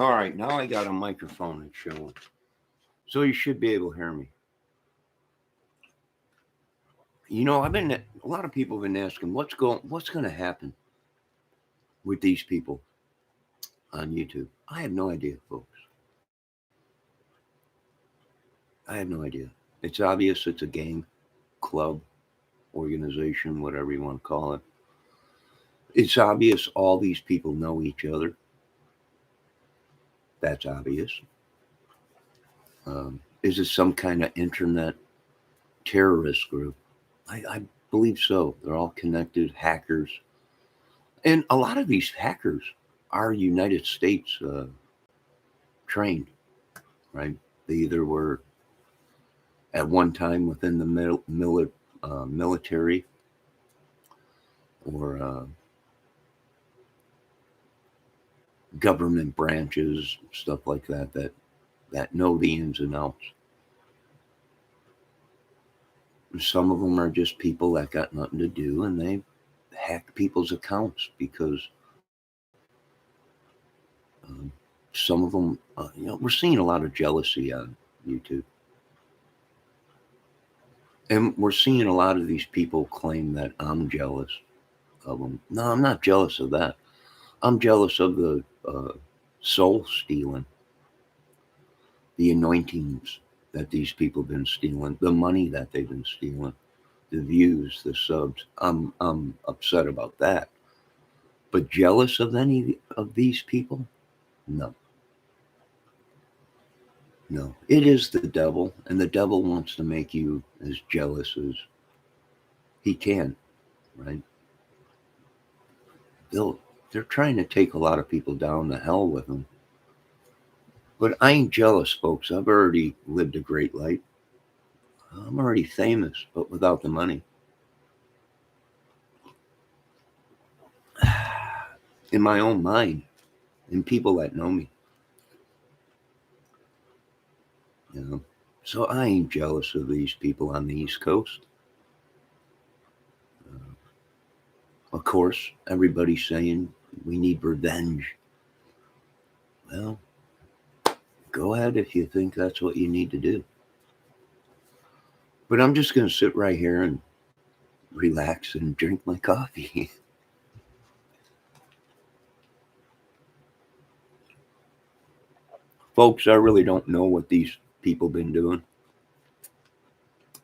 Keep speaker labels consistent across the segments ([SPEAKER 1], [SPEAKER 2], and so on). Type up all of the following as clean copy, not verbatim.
[SPEAKER 1] All right, now I got a microphone that's showing. So you should be able to hear me. A lot of people have been asking what's going to happen with these people on YouTube. I have no idea, folks. I have no idea. It's obvious it's a gang, club, organization, whatever you want to call it. It's obvious all these people know each other. That's obvious. Is it some kind of internet terrorist group? I believe so. They're all connected hackers. And a lot of these hackers are United States trained, right? They either were at one time within the military or government branches, stuff like that know the ins and outs. Some of them are just people that got nothing to do and they hack people's accounts because some of them, we're seeing a lot of jealousy on YouTube. And we're seeing a lot of these people claim that I'm jealous of them. No, I'm not jealous of that. I'm jealous of the soul stealing, the anointings that these people have been stealing, the money that they've been stealing, the views, the subs. I'm upset about that. But jealous of any of these people? No. No. It is the devil, and the devil wants to make you as jealous as he can, right? They're trying to take a lot of people down to hell with them. But I ain't jealous, folks. I've already lived a great life. I'm already famous, but without the money. In my own mind, in people that know me. So I ain't jealous of these people on the East Coast. Of course, everybody's saying we need revenge. Well, go ahead if you think that's what you need to do. But I'm just going to sit right here and relax and drink my coffee. Folks, I really don't know what these people been doing.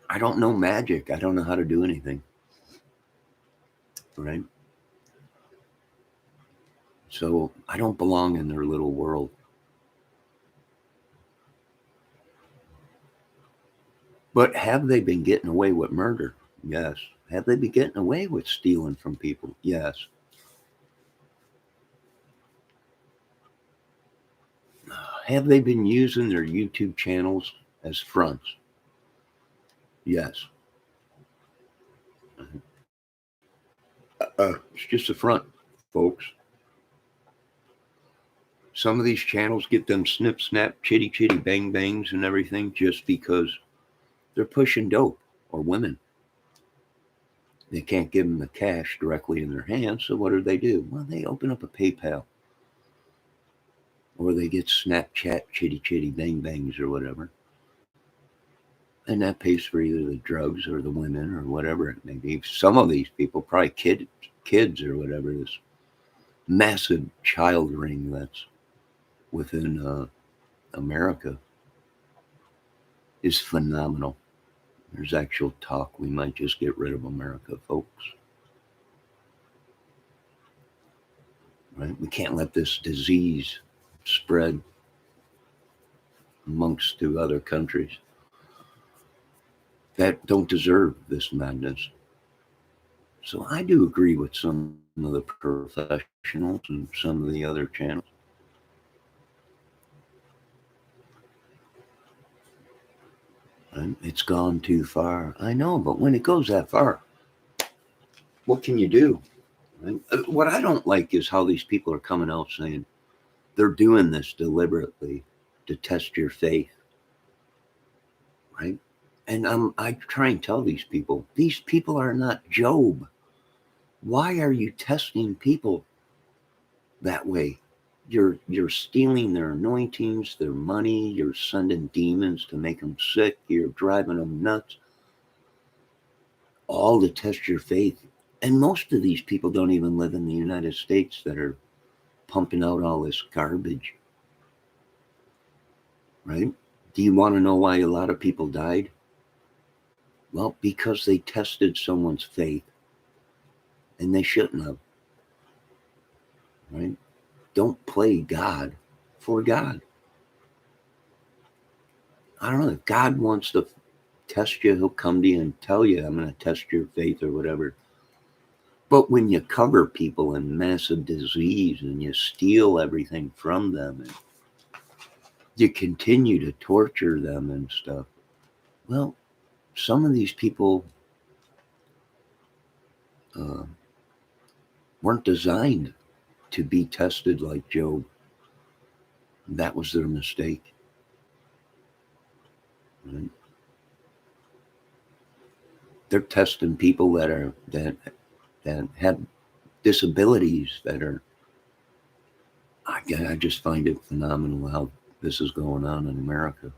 [SPEAKER 1] I don't know magic. I don't know how to do anything. Right? So I don't belong in their little world. But have they been getting away with murder? Yes. Have they been getting away with stealing from people? Yes. Have they been using their YouTube channels as fronts? Yes. It's just a front, folks. Some of these channels get them snip, snap, chitty, chitty, bang, bangs and everything just because they're pushing dope or women. They can't give them the cash directly in their hands, so what do? Well, they open up a PayPal. Or they get Snapchat, chitty, chitty, bang, bangs or whatever. And that pays for either the drugs or the women or whatever it may be. Some of these people, probably kids or whatever, this massive child ring that's within America is phenomenal. There's actual talk we might just get rid of America, folks. Right? We can't let this disease spread amongst to other countries that don't deserve this madness. So I do agree with some of the professionals and some of the other channels. And it's gone too far. I know, but when it goes that far, what can you do? Right? What I don't like is how these people are coming out saying they're doing this deliberately to test your faith. Right? And I try and tell these people are not Job. Why are you testing people that way? You're stealing their anointings, their money. You're sending demons to make them sick. You're driving them nuts, all to test your faith. And most of these people don't even live in the United States that are pumping out all this garbage, right? Do you want to know why a lot of people died? Well, because they tested someone's faith and they shouldn't have, right? Don't play God for God. I don't know. If God wants to test you, he'll come to you and tell you, I'm going to test your faith or whatever. But when you cover people in massive disease and you steal everything from them and you continue to torture them and stuff, well, some of these people uh, weren't designed to be tested like Job. That was their mistake. Right? They're testing people that have disabilities that are. I just find it phenomenal how this is going on in America.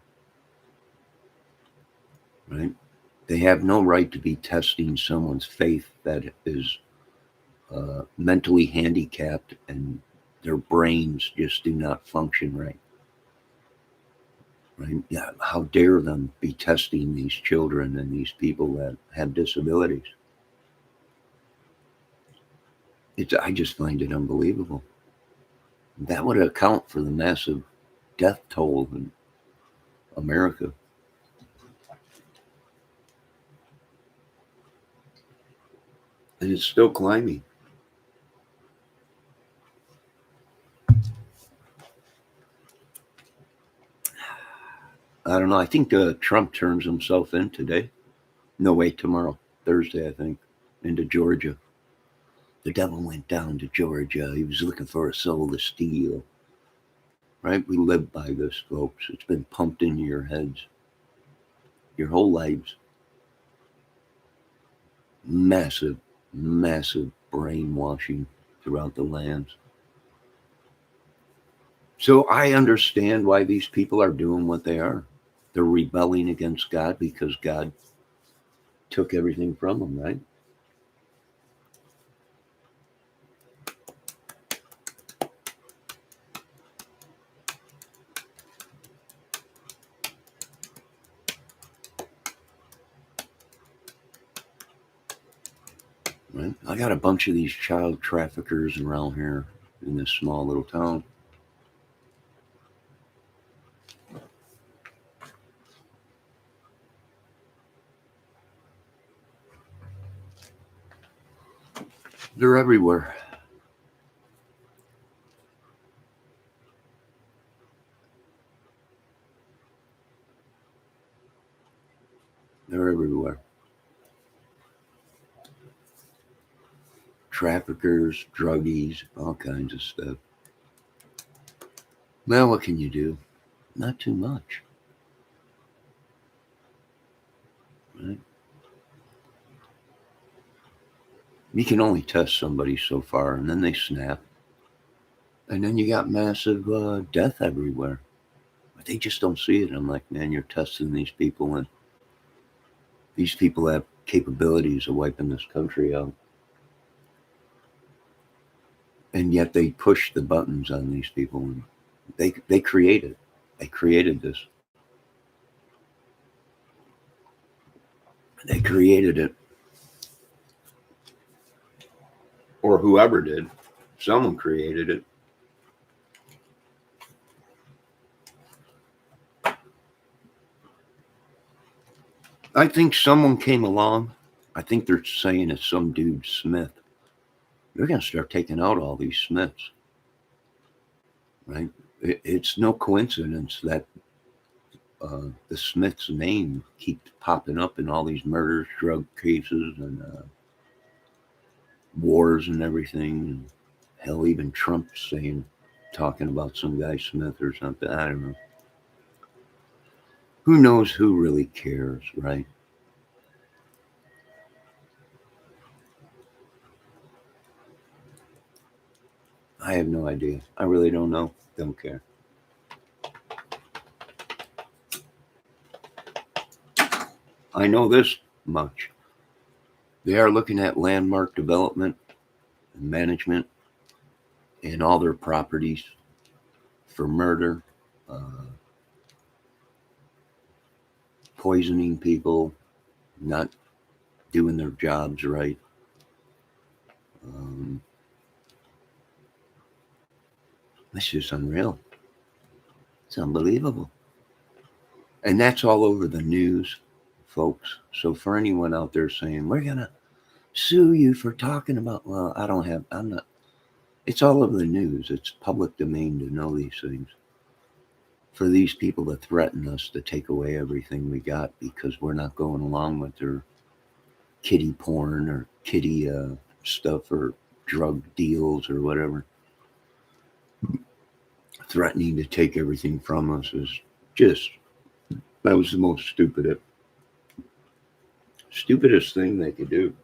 [SPEAKER 1] Right? They have no right to be testing someone's faith that is mentally handicapped and their brains just do not function right. Right? Yeah, how dare them be testing these children and these people that have disabilities? I just find it unbelievable. That would account for the massive death toll in America. And it's still climbing. I don't know. I think Trump turns himself in today. No, wait, tomorrow. Thursday, I think, into Georgia. The devil went down to Georgia. He was looking for a soul to steal. Right? We live by this, folks. It's been pumped into your heads your whole lives. Massive, massive brainwashing throughout the lands. So I understand why these people are doing what they are. They're rebelling against God because God took everything from them, right? Right? I got a bunch of these child traffickers around here in this small little town. They're everywhere. They're everywhere. Traffickers, druggies, all kinds of stuff. Well, what can you do? Not too much. Right? You can only test somebody so far, and then they snap. And then you got massive death everywhere. But they just don't see it. I'm like, man, you're testing these people, and these people have capabilities of wiping this country out. And yet they push the buttons on these people. And they created. They created this. They created it. Or whoever did. Someone created it. I think someone came along. I think they're saying it's some dude Smith. They're going to start taking out all these Smiths. Right? It's no coincidence that the Smith's name keeps popping up in all these murders, drug cases, and wars and everything. And hell, even Trump's talking about some guy Smith or something. I don't know. Who knows who really cares, right? I have no idea. I really don't know. Don't care. I know this much. They are looking at landmark development and management in all their properties for murder, uh, poisoning people, not doing their jobs right. Um, it's just unreal. It's unbelievable. And that's all over the news, folks. So for anyone out there saying, we're going to sue you for talking about, well, I'm not, it's all over the news. It's public domain to know these things. For these people to threaten us to take away everything we got because we're not going along with their kiddie porn or kiddie stuff or drug deals or whatever. Threatening to take everything from us is just, that was the most stupidest thing they could do.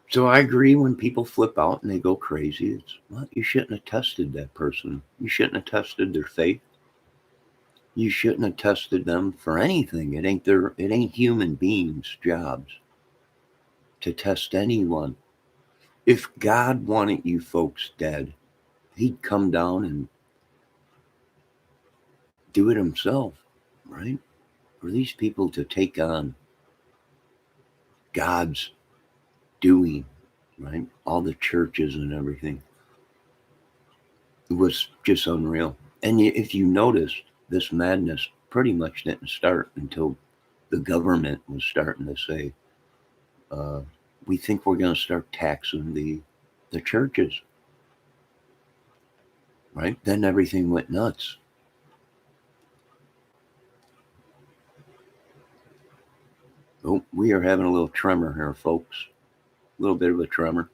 [SPEAKER 1] So I agree when people flip out and they go crazy. It's, well, you shouldn't have tested that person. You shouldn't have tested their faith. You shouldn't have tested them for anything. It ain't human beings' jobs to test anyone. If God wanted you folks dead, he'd come down and do it himself, right? For these people to take on God's doing, right? All the churches and everything. It was just unreal. And if you notice, this madness pretty much didn't start until the government was starting to say, uh, we think we're going to start taxing the churches, right? Then everything went nuts. Oh, we are having a little tremor here, folks. A little bit of a tremor.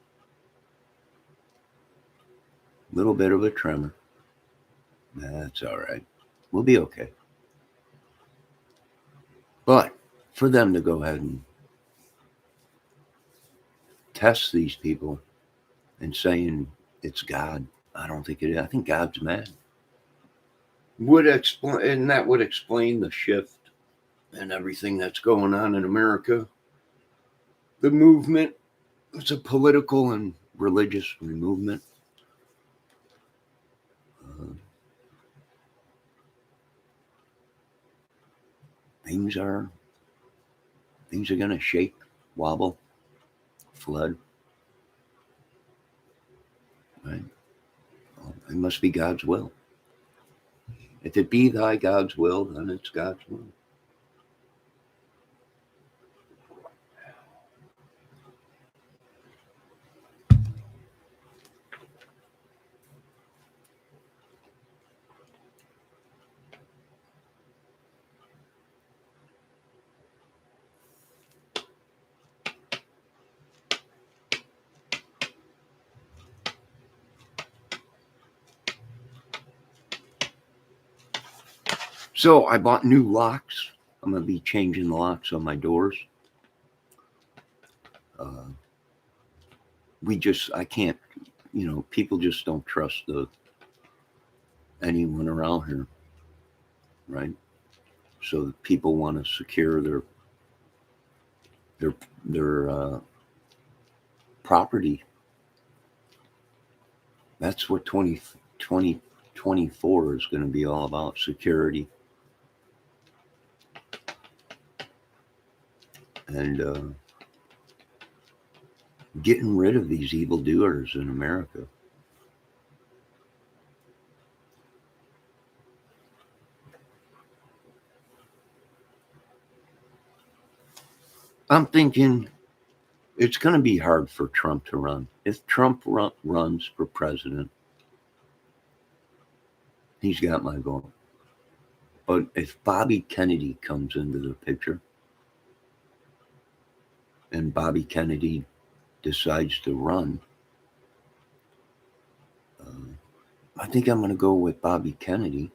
[SPEAKER 1] Little bit of a tremor. That's all right. We'll be okay. But for them to go ahead and test these people and saying it's God, I don't think it is. I think God's mad. Would explain, and that would explain the shift and everything that's going on in America. The movement, it's a political and religious movement. Uh, things are going to shake, wobble, flood. Right? Well, it must be God's will. If it be thy God's will, then it's God's will. So I bought new locks. I'm going to be changing the locks on my doors. Uh, I can't, people just don't trust anyone around here, right? So people want to secure their property. That's what 2024 is going to be all about, security. And getting rid of these evildoers in America. I'm thinking it's going to be hard for Trump to run. If Trump runs for president, he's got my vote. But if Bobby Kennedy comes into the picture and Bobby Kennedy decides to run, I think I'm going to go with Bobby Kennedy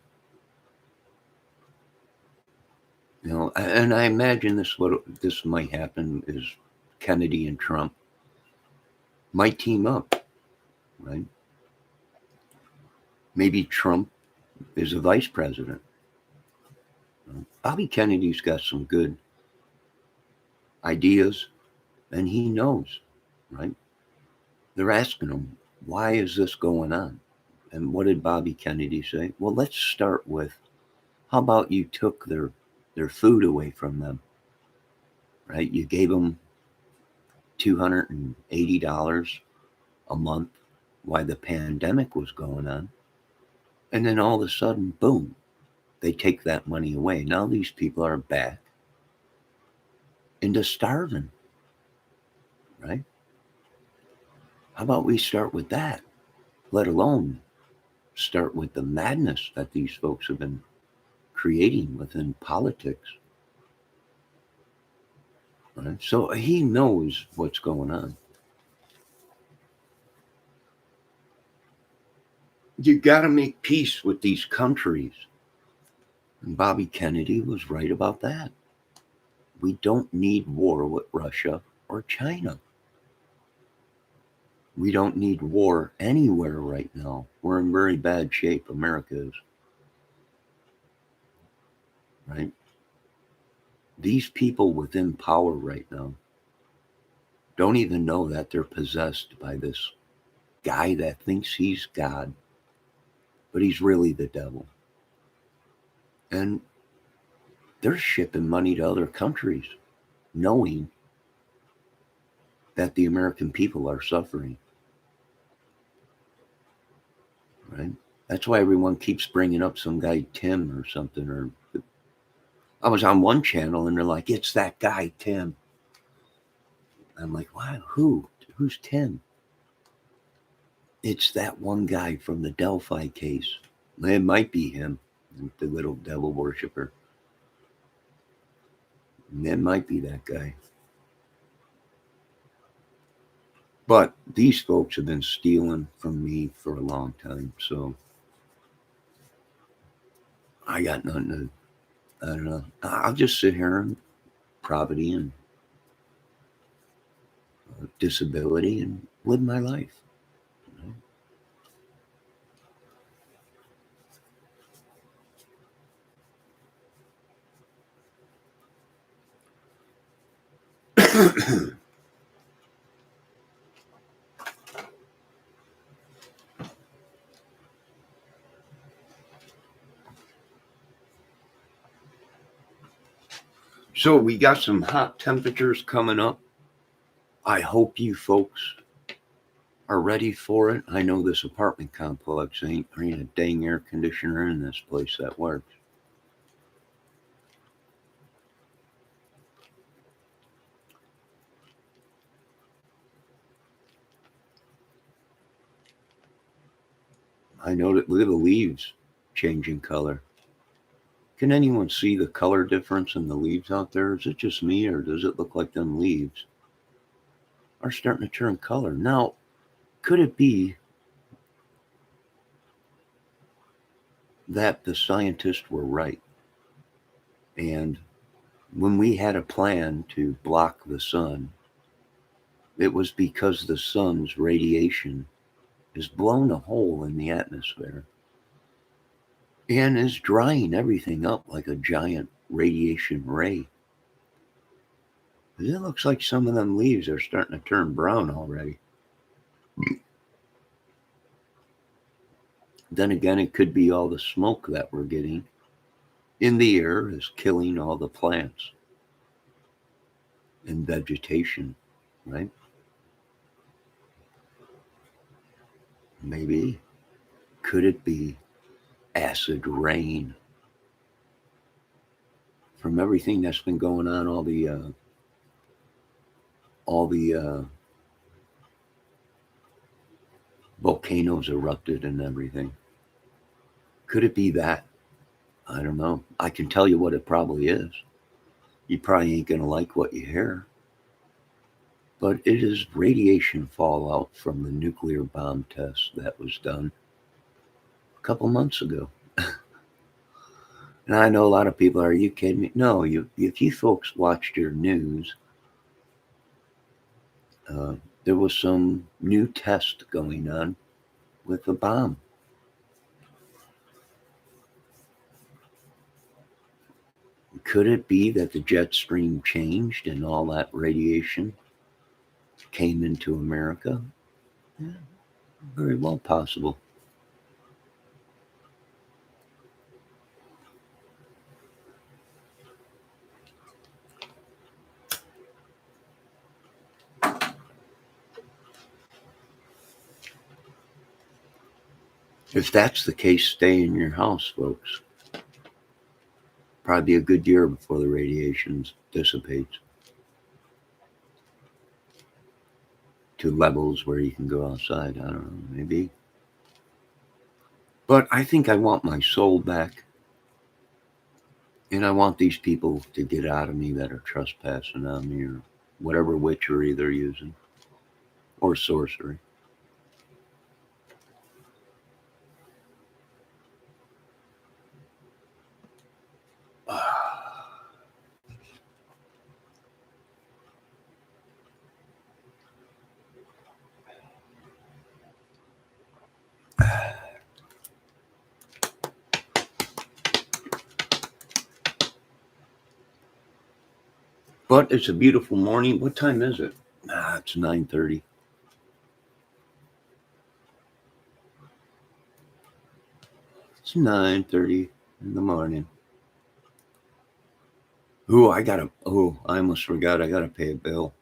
[SPEAKER 1] And I imagine this might happen is Kennedy and Trump might team up, right? Maybe Trump is a vice president. Bobby Kennedy's got some good ideas, and he knows, right? They're asking him, why is this going on? And what did Bobby Kennedy say? Well, let's start with, how about you took their food away from them, right? You gave them $280 a month while the pandemic was going on. And then all of a sudden, boom, they take that money away. Now these people are back into starving, right? How about we start with that, let alone start with the madness that these folks have been creating within politics, right? So he knows what's going on. You got to make peace with these countries. And Bobby Kennedy was right about that. We don't need war with Russia or China. We don't need war anywhere right now. We're in very bad shape, America is. Right? These people within power right now don't even know that they're possessed by this guy that thinks he's God, but he's really the devil. And they're shipping money to other countries, knowing that the American people are suffering. Right? That's why everyone keeps bringing up some guy, Tim or something. Or I was on one channel and they're like, it's that guy, Tim. I'm like, wow, who? Who's Tim? It's that one guy from the Delphi case. It might be him, the little devil worshiper. It might be that guy. But these folks have been stealing from me for a long time. So I got nothing to, I don't know. I'll just sit here and poverty and disability and live my life. So we got some hot temperatures coming up. I hope you folks are ready for it. I know this apartment complex ain't a dang air conditioner in this place that works. I know that the leaves changing color. Can anyone see the color difference in the leaves out there? Is it just me, or does it look like them leaves are starting to turn color? Now, could it be that the scientists were right? And when we had a plan to block the sun, it was because the sun's radiation has blown a hole in the atmosphere and is drying everything up like a giant radiation ray. It looks like some of them leaves are starting to turn brown already. Then again, it could be all the smoke that we're getting in the air is killing all the plants and vegetation, right? Maybe. Could it be acid rain from everything that's been going on? All the volcanoes erupted and everything. Could it be that? I don't know. I can tell you what it probably is. You probably ain't gonna like what you hear. But it is radiation fallout from the nuclear bomb test that was done a couple months ago. And I know a lot of people are you kidding me? No, if you folks watched your news, uh, there was some new test going on with a bomb. Could it be that the jet stream changed and all that radiation came into America? Yeah, very well possible. If that's the case, stay in your house, folks. Probably a good year before the radiation dissipates to levels where you can go outside. I don't know, maybe. But I think I want my soul back. And I want these people to get out of me that are trespassing on me or whatever witchery they're using or sorcery. But it's a beautiful morning. What time is it? It's 9:30. It's 9:30 in the morning. I almost forgot. I gotta pay a bill.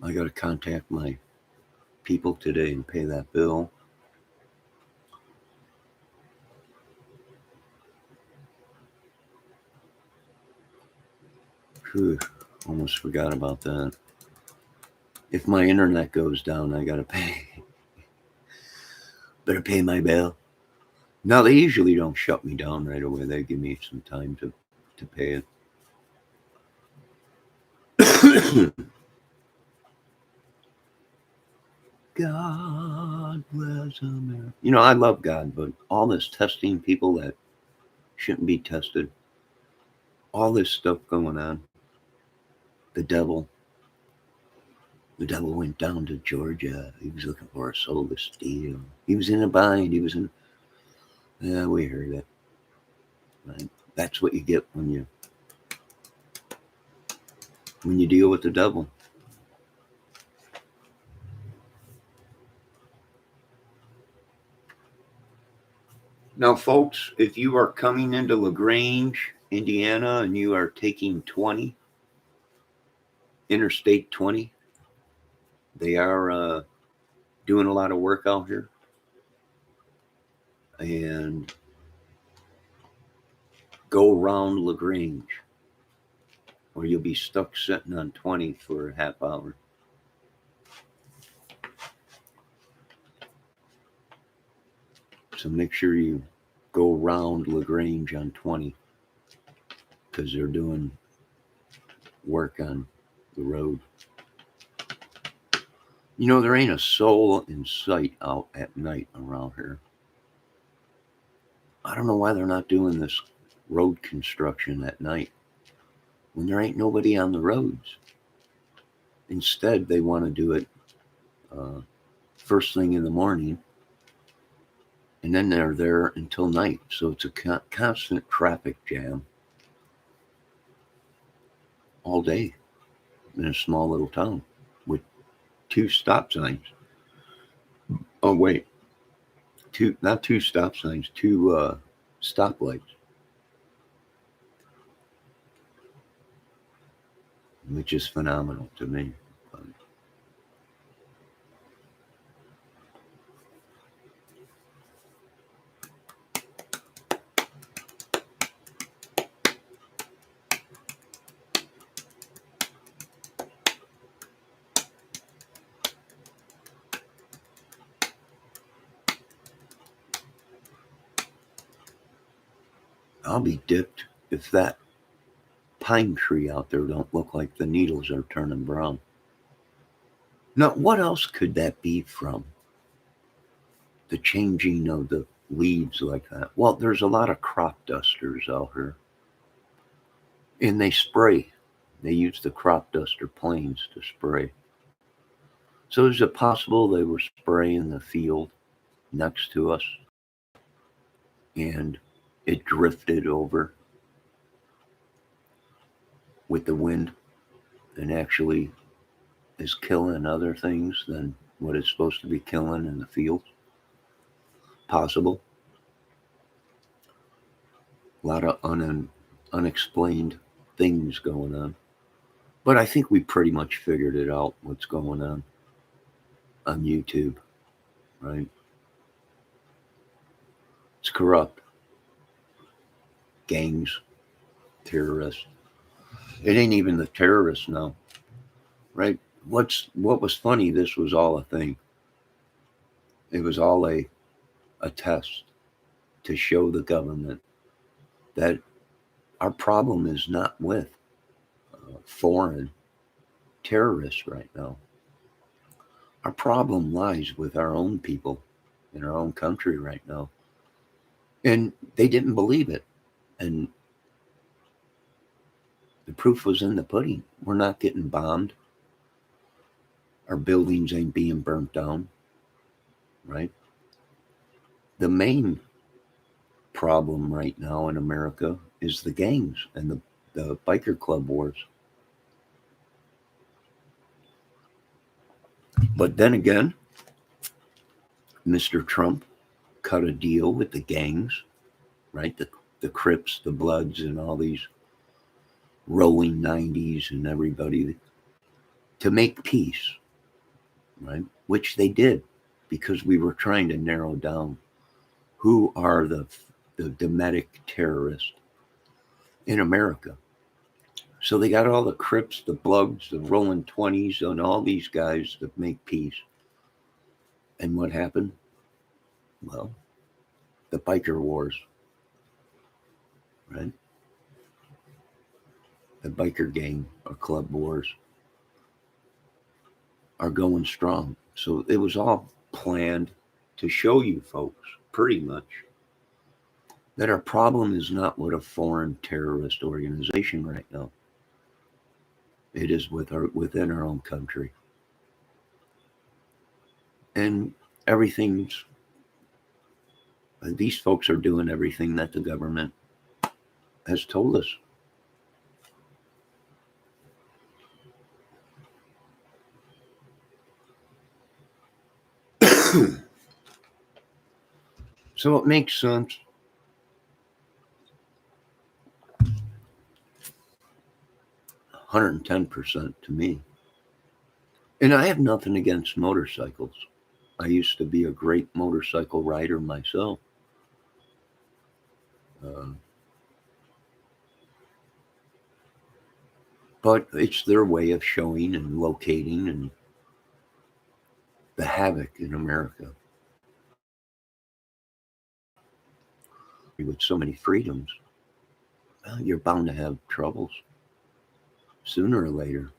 [SPEAKER 1] I gotta contact my people today and pay that bill. Whew, almost forgot about that. If my internet goes down, I gotta pay. Better pay my bill. Now they usually don't shut me down right away. They give me some time to pay it. God bless America. You know, I love God, but all this testing people that shouldn't be tested, all this stuff going on. The devil went down to Georgia. He was looking for a soul to steal. He was in a bind. Yeah, we heard it. Right? That's what you get when you deal with the devil. Now, folks, if you are coming into LaGrange, Indiana, and you are taking 20, Interstate 20, they are doing a lot of work out here. And go around LaGrange, or you'll be stuck sitting on 20 for a half hour. So make sure you go around LaGrange on 20 because they're doing work on the road. You know, there ain't a soul in sight out at night around here. I don't know why they're not doing this road construction at night when there ain't nobody on the roads. Instead, they want to do it first thing in the morning, and then they're there until night. So it's a constant traffic jam all day in a small little town with 2 stop signs. Oh, wait. Not 2 stop signs, 2 stoplights. Which is phenomenal to me. I'll be dipped if that pine tree out there don't look like the needles are turning brown. Now, what else could that be from? The changing of the leaves like that? Well, there's a lot of crop dusters out here, and they spray. They use the crop duster planes to spray. So is it possible they were spraying the field next to us and it drifted over with the wind and actually is killing other things than what it's supposed to be killing in the fields? Possible. A lot of unexplained things going on. But I think we pretty much figured it out what's going on YouTube, right? It's corrupt. Gangs, terrorists. It ain't even the terrorists now, right? What was funny, this was all a thing. It was all a test to show the government that our problem is not with foreign terrorists right now. Our problem lies with our own people in our own country right now. And they didn't believe it. And the proof was in the pudding. We're not getting bombed. Our buildings ain't being burnt down, right? The main problem right now in America is the gangs and the biker club wars. But then again, Mr. Trump cut a deal with the gangs, right? The Crips, the Bloods, and all these rolling 90s and everybody to make peace, right? Which they did because we were trying to narrow down who are the domestic terrorists in America. So they got all the Crips, the Bloods, the Rolling 20s, and all these guys that make peace. And what happened? Well, the biker wars, right? The biker gang or club wars are going strong. So it was all planned to show you folks, pretty much, that our problem is not with a foreign terrorist organization right now. It is within our own country. And these folks are doing everything that the government has told us. So it makes sense. 110% to me. And I have nothing against motorcycles. I used to be a great motorcycle rider myself. Uh, but it's their way of showing and locating and the havoc in America. With so many freedoms, well, you're bound to have troubles sooner or later.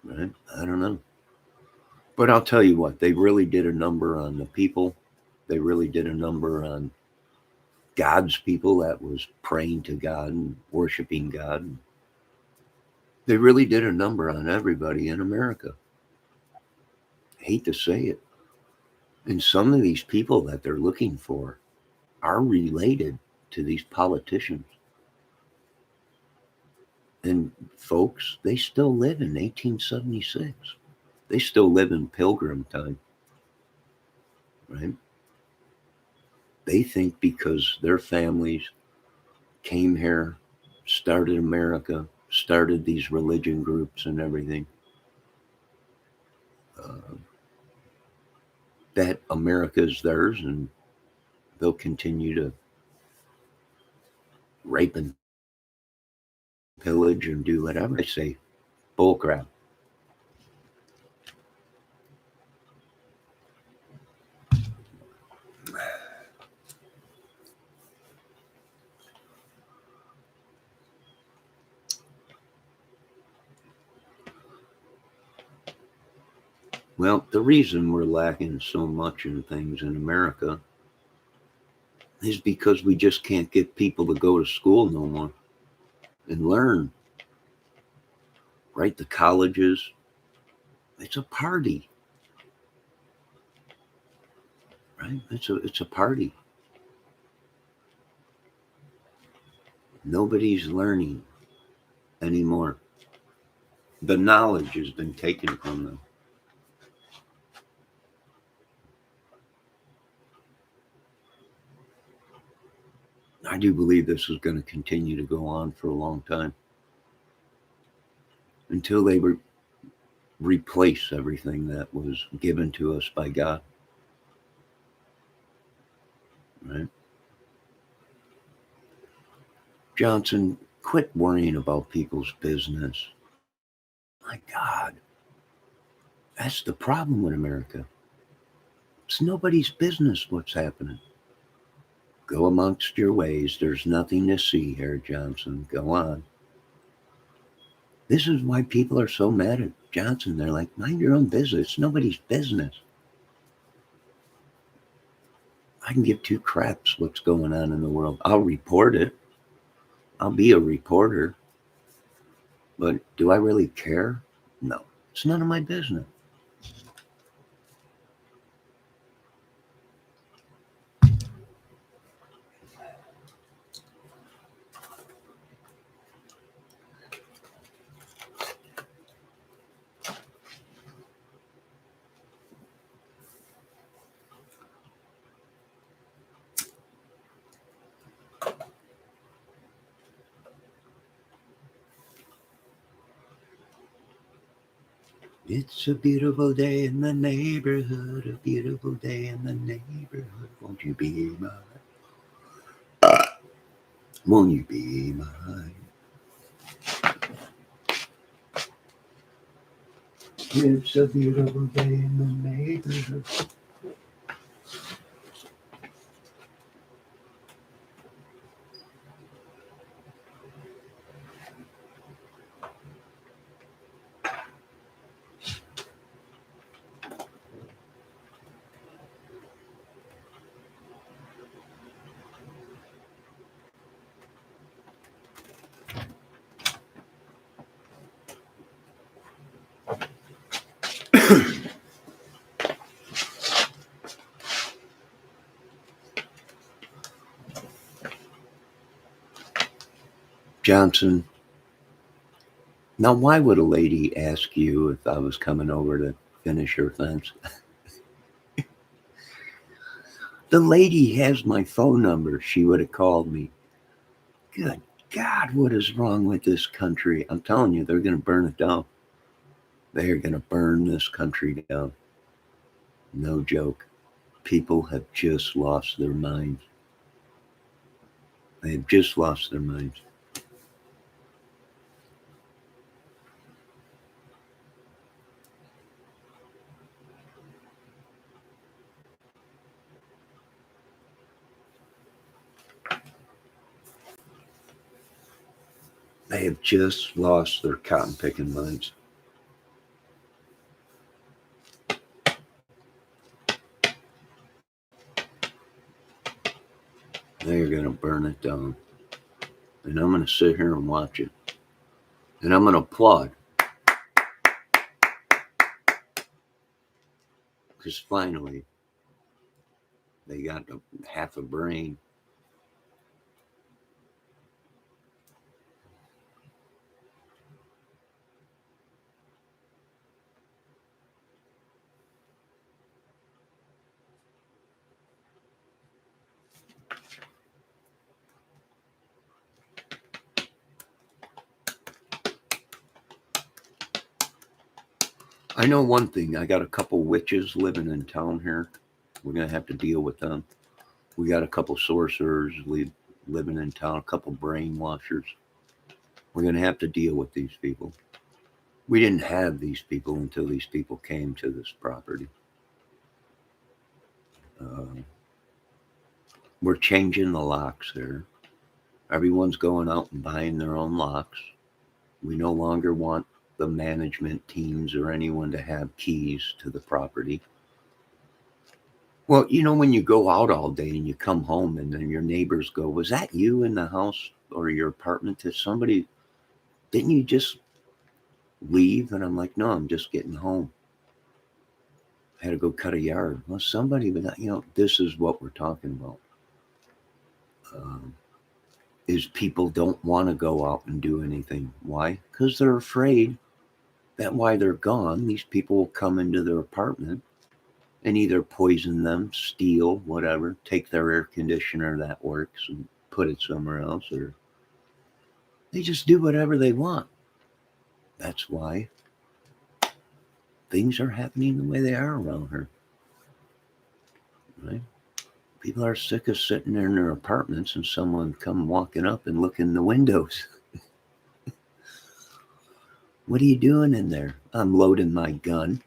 [SPEAKER 1] Right? I don't know. But I'll tell you what, they really did a number on the people. They really did a number on God's people that was praying to God and worshiping God. They really did a number on everybody in America. I hate to say it. And some of these people that they're looking for are related to these politicians. And folks, they still live in 1876. They still live in pilgrim time, right? They think because their families came here, started America, started these religion groups and everything, uh, that America is theirs and they'll continue to rape and pillage and do whatever. I say, bullcrap. Well, the reason we're lacking so much in things in America is because we just can't get people to go to school no more and learn. Right? The colleges, it's a party, right? It's a party. Nobody's learning anymore. The knowledge has been taken from them. I do believe this is going to continue to go on for a long time until they replace everything that was given to us by God. Right? Johnson, quit worrying about people's business. My God, that's the problem with America. It's nobody's business what's happening. Go amongst your ways. There's nothing to see here, Johnson. Go on. This is why people are so mad at Johnson. They're like, mind your own business. It's nobody's business. I can give two craps what's going on in the world. I'll report it. I'll be a reporter. But do I really care? No. It's none of my business. It's a beautiful day in the neighborhood, a beautiful day in the neighborhood. Won't you be mine? Won't you be mine? It's a beautiful day in the neighborhood. Johnson, now why would a lady ask you if I was coming over to finish her fence? The lady has my phone number. She would have called me. Good God, what is wrong with this country? I'm telling you, they're going to burn it down. They are going to burn this country down. No joke. People have just lost their minds. They have just lost their minds. They have just lost their cotton picking minds. They're going to burn it down. And I'm going to sit here and watch it. And I'm going to applaud. Because finally, they got half a brain. I know one thing. I got a couple witches living in town here. We're going to have to deal with them. We got a couple sorcerers living in town, a couple brainwashers. We're going to have to deal with these people. We didn't have these people until these people came to this property. We're changing the locks there. Everyone's going out and buying their own locks. We no longer want the management teams or anyone to have keys to the property. Well, when you go out all day and you come home and then your neighbors go, "Was that you in the house or your apartment? Didn't you just leave?" And I'm like, "No, I'm just getting home. I had to go cut a yard." Well, somebody would, this is what we're talking about. Is people don't want to go out and do anything. Why? Because they're afraid that while they're gone, these people will come into their apartment and either poison them, steal, whatever, take their air conditioner that works and put it somewhere else, or they just do whatever they want. That's why things are happening the way they are around here. Right? People are sick of sitting there in their apartments and someone come walking up and look in the windows. What are you doing in there? I'm loading my gun.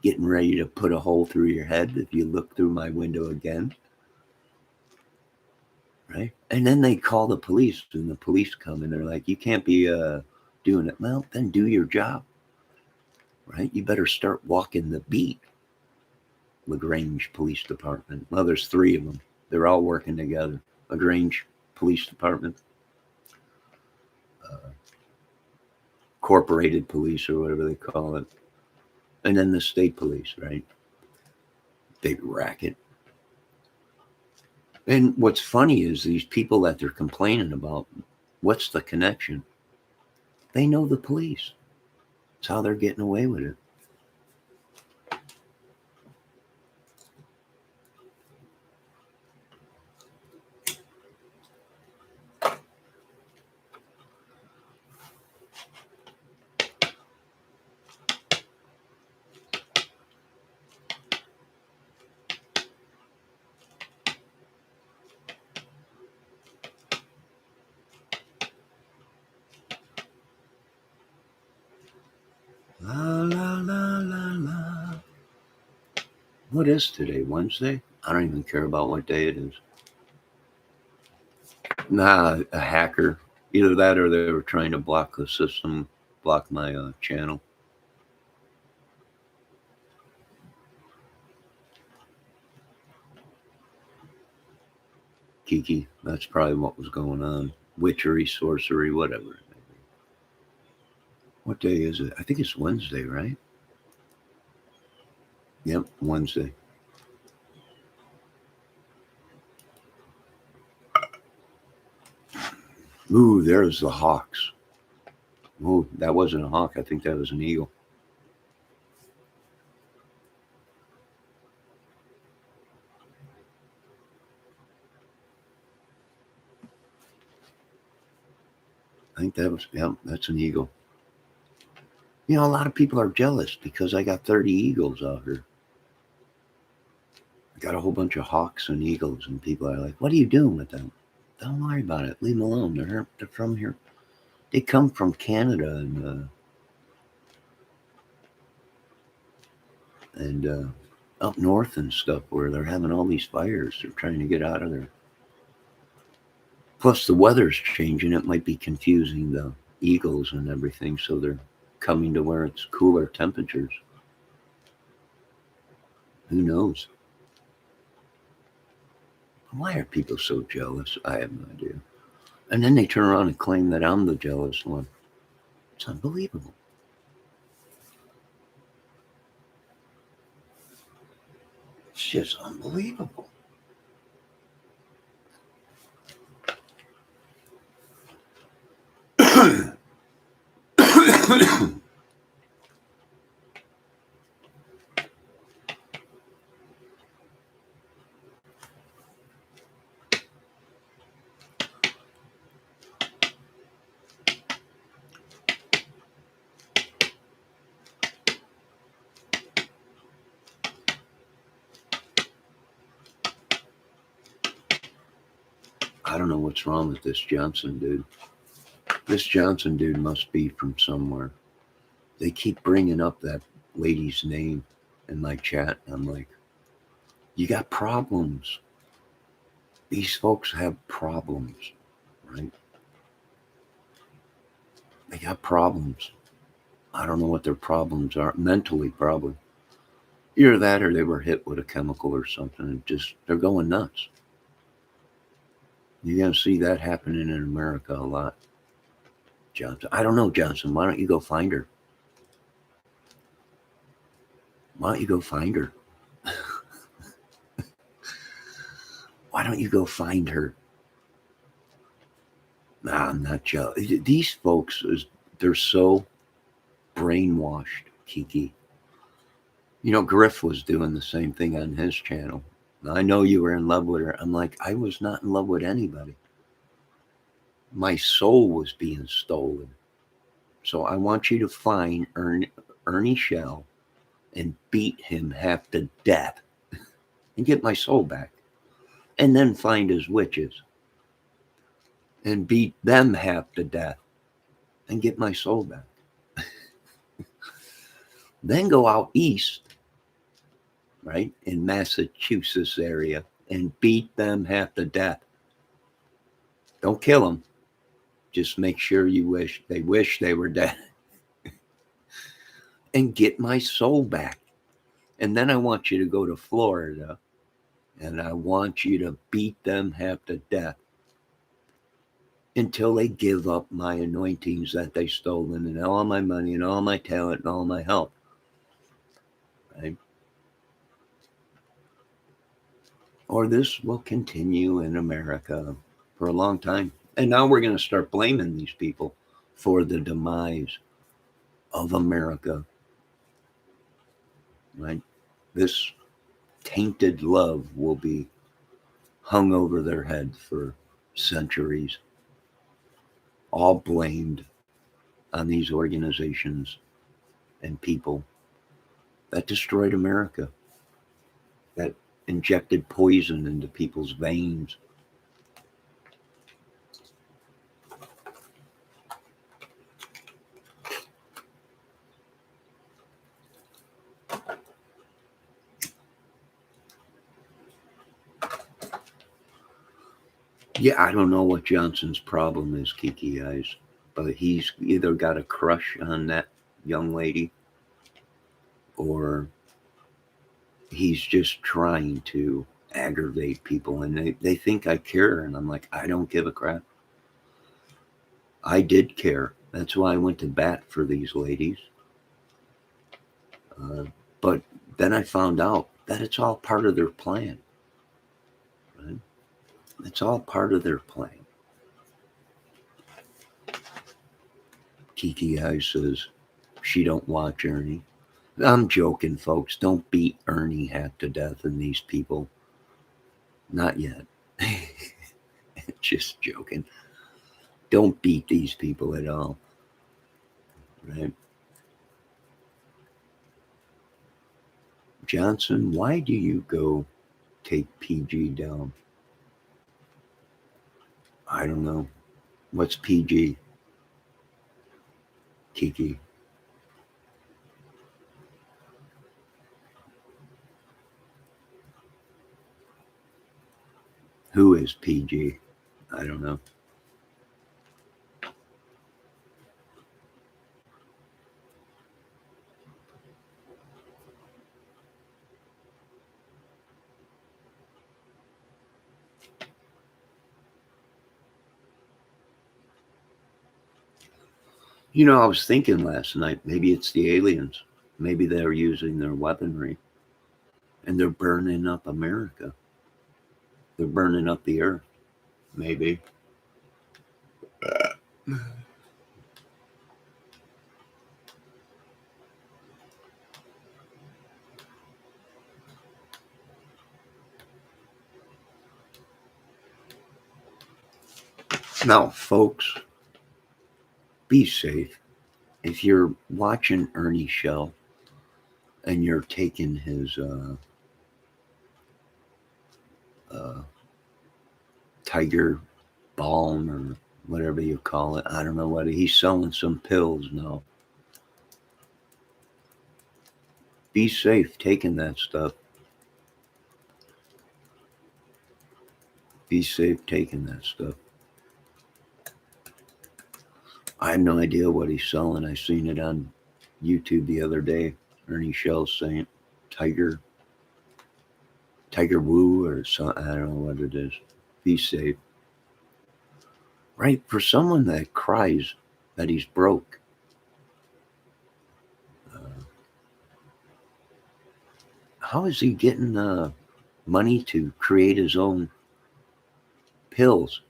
[SPEAKER 1] Getting ready to put a hole through your head if you look through my window again. Right? And then they call the police, and the police come and they're like, "You can't be doing it." Well, then do your job. Right? You better start walking the beat. LaGrange Police Department. Well, there's 3 of them. They're all working together. LaGrange Police Department, Corporated Police, or whatever they call it, and then the state police, right? Big racket. And what's funny is these people that they're complaining about, what's the connection? They know the police. That's how they're getting away with it. La, la, la, la, la. What is today? Wednesday? I don't even care about what day it is. Nah, a hacker. Either that or they were trying to block the system, block my channel. Kiki, that's probably what was going on. Witchery, sorcery, whatever. What day is it? I think it's Wednesday, right? Yep, Wednesday. Ooh, there's the hawks. Ooh, that wasn't a hawk. I think that was an eagle. I think that's an eagle. A lot of people are jealous because I got 30 eagles out here. I got a whole bunch of hawks and eagles, and people are like, "What are you doing with them?" Don't worry about it. Leave them alone. They're from here. They come from Canada and up north and stuff where they're having all these fires. They're trying to get out of there. Plus, the weather's changing. It might be confusing the eagles and everything, so they're coming to where it's cooler temperatures. Who knows? Why are people so jealous? I have no idea. And then they turn around and claim that I'm the jealous one. It's unbelievable. It's just unbelievable. I don't know what's wrong with this Johnson dude. This Johnson dude must be from somewhere. They keep bringing up that lady's name in my chat. I'm like, you got problems. These folks have problems, right? They got problems. I don't know what their problems are. Mentally, probably. Either that or they were hit with a chemical or something and just, they're going nuts. You're going to see that happening in America a lot. Johnson. I don't know, Johnson. Why don't you go find her? Why don't you go find her? Why don't you go find her? Nah, I'm not jealous. These folks, they're so brainwashed, Kiki. You know, Griff was doing the same thing on his channel. I know you were in love with her. I'm like, I was not in love with anybody. My soul was being stolen. So I want you to find Ernie Shell and beat him half to death and get my soul back. And then find his witches and beat them half to death and get my soul back. Then go out east, right, in Massachusetts area and beat them half to death. Don't kill them. Just make sure you wish they were dead. And get my soul back. And then I want you to go to Florida and I want you to beat them half to death until they give up my anointings that they stolen and all my money and all my talent and all my help. Right? Or this will continue in America for a long time. And now we're going to start blaming these people for the demise of America. Right? This tainted love will be hung over their head for centuries, all blamed on these organizations and people that destroyed America, that injected poison into people's veins. Yeah, I don't know what Johnson's problem is, Kiki Eyes, but he's either got a crush on that young lady or he's just trying to aggravate people. And they think I care. And I'm like, I don't give a crap. I did care. That's why I went to bat for these ladies. But then I found out that it's all part of their plan. Right? It's all part of their plan. Kiki Eyes says she don't watch Ernie. I'm joking, folks. Don't beat Ernie half to death and these people. Not yet. Just joking. Don't beat these people at all. Right? Johnson, why do you go take PG down? I don't know. What's PG? Kiki. Who is PG? I don't know. You know, I was thinking last night, maybe it's the aliens. Maybe they're using their weaponry and they're burning up America. They're burning up the earth. Maybe. Now, folks, be safe. If you're watching Ernie Shell and you're taking his tiger balm or whatever you call it, I don't know what he's selling some pills now. Be safe taking that stuff. Be safe taking that stuff. I have no idea what he's selling. I seen it on YouTube the other day. Ernie Shell's saying Tiger Woo or something. I don't know what it is. Be safe. Right? For someone that cries that he's broke, how is he getting money to create his own pills?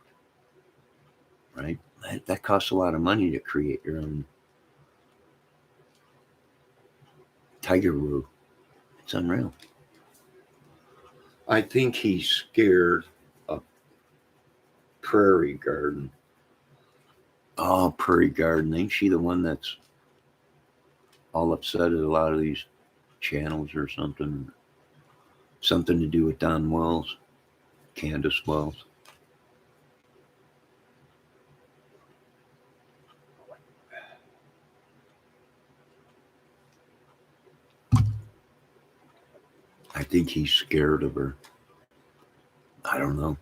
[SPEAKER 1] Right? That costs a lot of money to create your own Tiger Woo. It's unreal. I think he's scared of Prairie Garden. Oh, Prairie Garden. Ain't she the one that's all upset at a lot of these channels or something? Something to do with Don Wells, Candace Wells. I think he's scared of her. I don't know.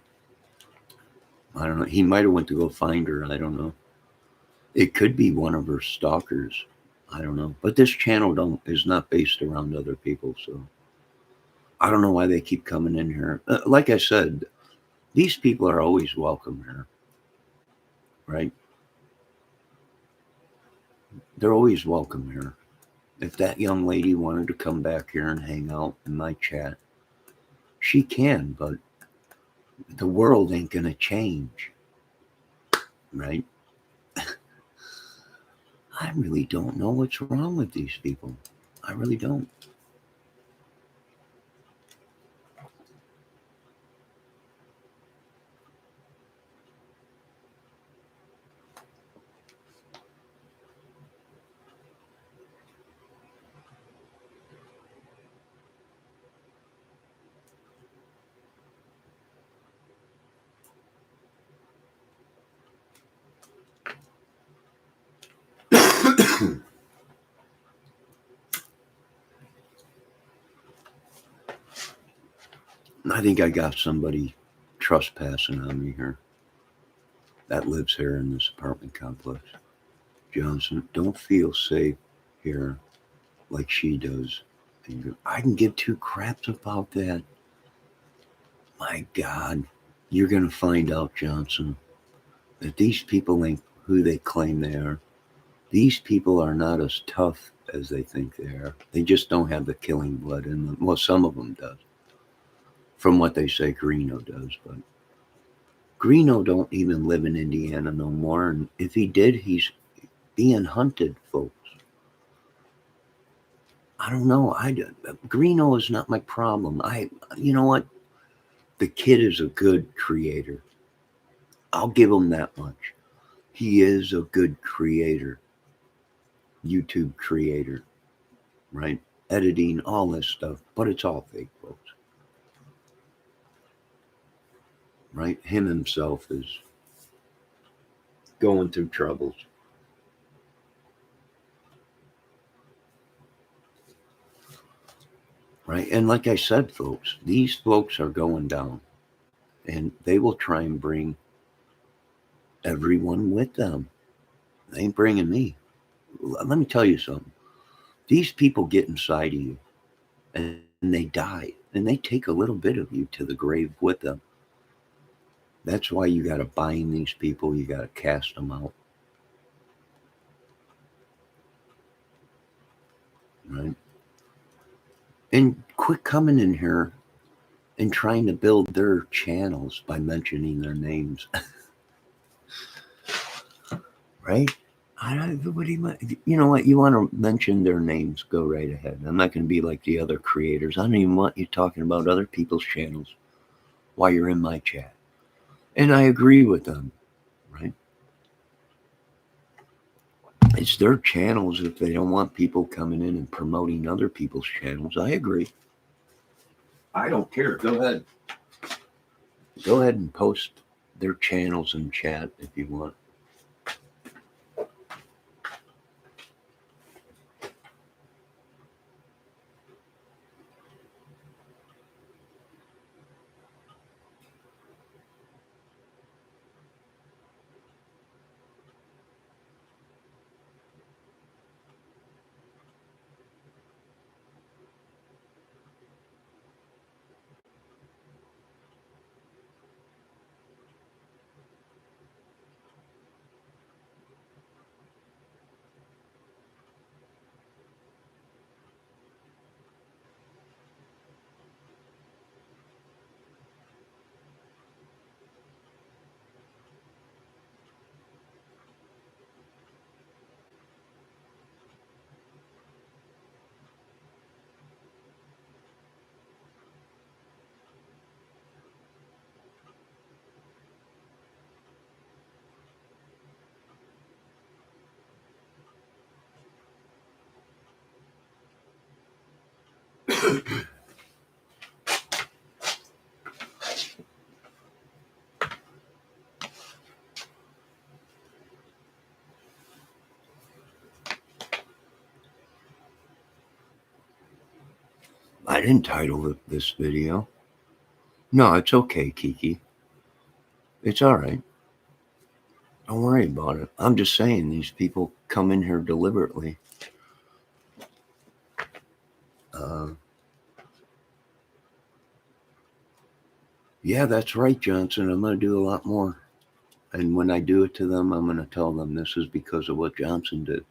[SPEAKER 1] He might have went to go find her. I don't know. It could be one of her stalkers. I don't know. But this channel is not based around other people, so I don't know why they keep coming in here. Like I said, these people are always welcome here, right? They're always welcome here. If that young lady wanted to come back here and hang out in my chat, she can, but the world ain't gonna change, right? I really don't know what's wrong with these people. I really don't. I think I got somebody trespassing on me here that lives here in this apartment complex. Johnson, don't feel safe here like she does. I can give two craps about that. My God, you're going to find out, Johnson, that these people ain't who they claim they are. These people are not as tough as they think they are. They just don't have the killing blood in them. Well, some of them does, from what they say Greeno does. But Greeno don't even live in Indiana no more. And if he did, he's being hunted, folks. I don't know. Greeno is not my problem. You know what? The kid is a good creator. I'll give him that much. He is a good creator, YouTube creator, right? Editing, all this stuff, but it's all fake, folks. Right? Him himself is going through troubles. Right? And like I said, folks, these folks are going down and they will try and bring everyone with them. They ain't bringing me. Let me tell you something. These people get inside of you and they die and they take a little bit of you to the grave with them. That's why you got to bind these people. You got to cast them out. Right? And quit coming in here and trying to build their channels by mentioning their names. Right? You know what? You want to mention their names, go right ahead. I'm not going to be like the other creators. I don't even want you talking about other people's channels while you're in my chat. And I agree with them, right? It's their channels if they don't want people coming in and promoting other people's channels. I agree. I don't care. Go ahead. Go ahead and post their channels in chat if you want. I didn't title this video. No, it's okay, Kiki. It's all right. Don't worry about it. I'm just saying these people come in here deliberately. Yeah, that's right, Johnson. I'm going to do a lot more. And when I do it to them, I'm going to tell them this is because of what Johnson did.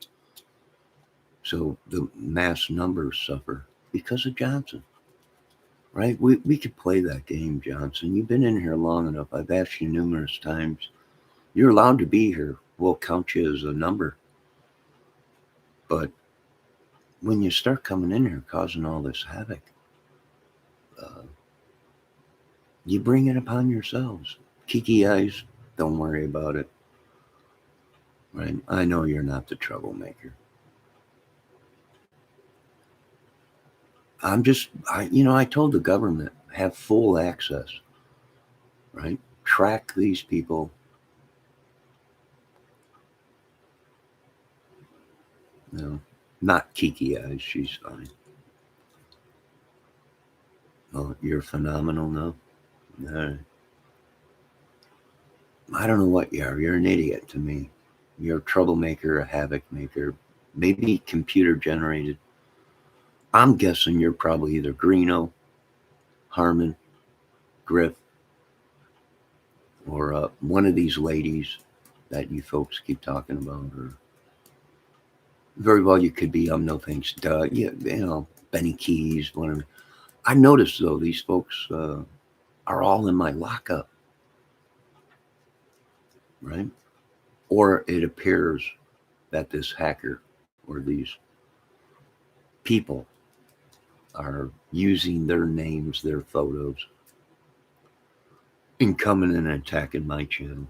[SPEAKER 1] So the mass numbers suffer because of Johnson. Right? We could play that game, Johnson. You've been in here long enough. I've asked you numerous times. You're allowed to be here. We'll count you as a number. But when you start coming in here causing all this havoc, you bring it upon yourselves. Kiki eyes, don't worry about it. Right? I know you're not the troublemaker. I told the government, have full access, right? Track these people. No, not Kiki eyes. She's fine. Oh, you're phenomenal now. I don't know what you are. You're an idiot to me. You're a troublemaker, a havoc maker, maybe computer generated. I'm guessing you're probably either Greeno, Harmon, Griff, or one of these ladies that you folks keep talking about. Or very well, you could be No Thanks, Doug. Yeah, Benny Keys. Whatever. I noticed though these folks are all in my lockup, right? Or it appears that this hacker or these people are using their names, their photos, and coming in and attacking my channel.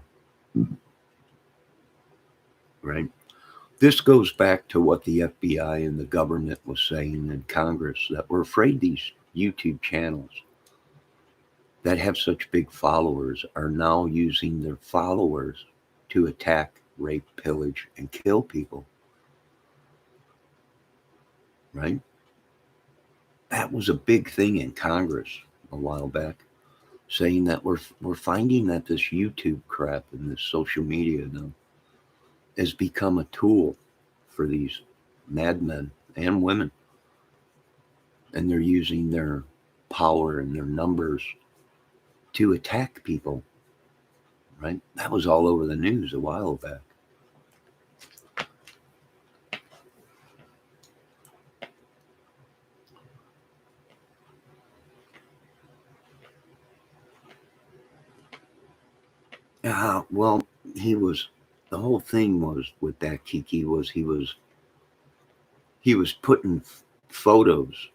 [SPEAKER 1] Right? This goes back to what the FBI and the government was saying in Congress, that we're afraid these YouTube channels that have such big followers are now using their followers to attack, rape, pillage, and kill people. Right? That was a big thing in Congress a while back, saying that we're finding that this YouTube crap and this social media now has become a tool for these madmen and women. And they're using their power and their numbers to attack people, right? That was all over the news a while back. Well, the whole thing was with that Kiki was he was putting photos,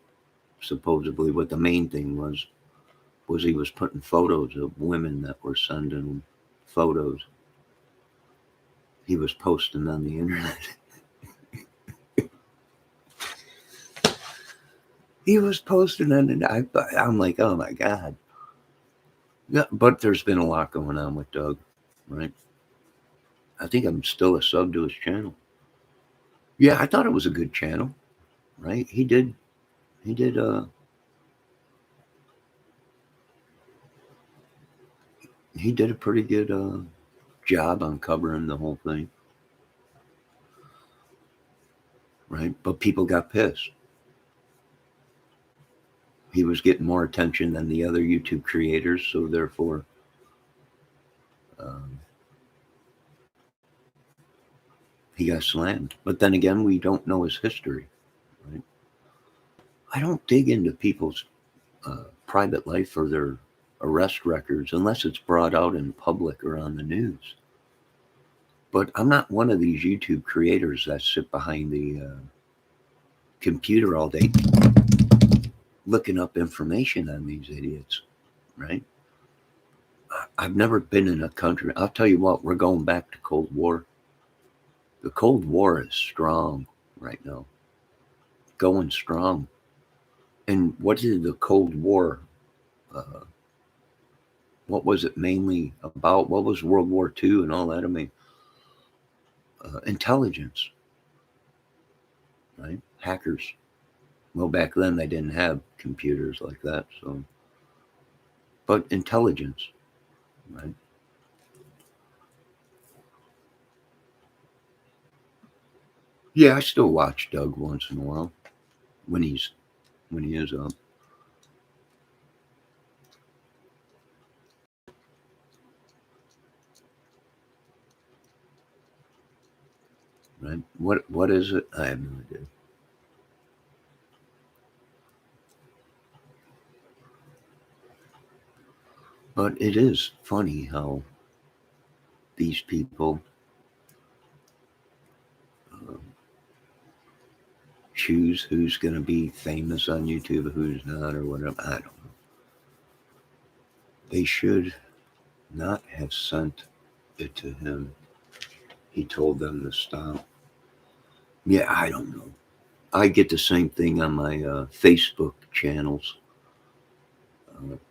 [SPEAKER 1] supposedly. What the main thing was he was putting photos of women that were sending him photos. He was posting on the internet. He was posting on it. I'm like, oh my God. Yeah, but there's been a lot going on with Doug, right? I think I'm still a sub to his channel. Yeah, I thought it was a good channel, right? He did a pretty good job on covering the whole thing, right? But people got pissed. He was getting more attention than the other YouTube creators, so therefore he got slammed. But then again, we don't know his history, right? I don't dig into people's private life or their arrest records unless it's brought out in public or on the news. But I'm not one of these YouTube creators that sit behind the computer all day looking up information on these idiots, right? I've never been in a country. I'll tell you what, we're going back to Cold War. The Cold War is strong right now, going strong. And what did the Cold War, uh, what was it mainly about? What was World War II and all that? I mean, intelligence, right? Hackers. Well, back then they didn't have computers like that, so, but intelligence, right? Yeah, I still watch Doug once in a while when he is up. Right? What is it? I have no idea. But it is funny how these people uh, choose who's going to be famous on YouTube, who's not, or whatever. I don't know. They should not have sent it to him. He told them to stop. Yeah, I don't know. I get the same thing on my Facebook channels.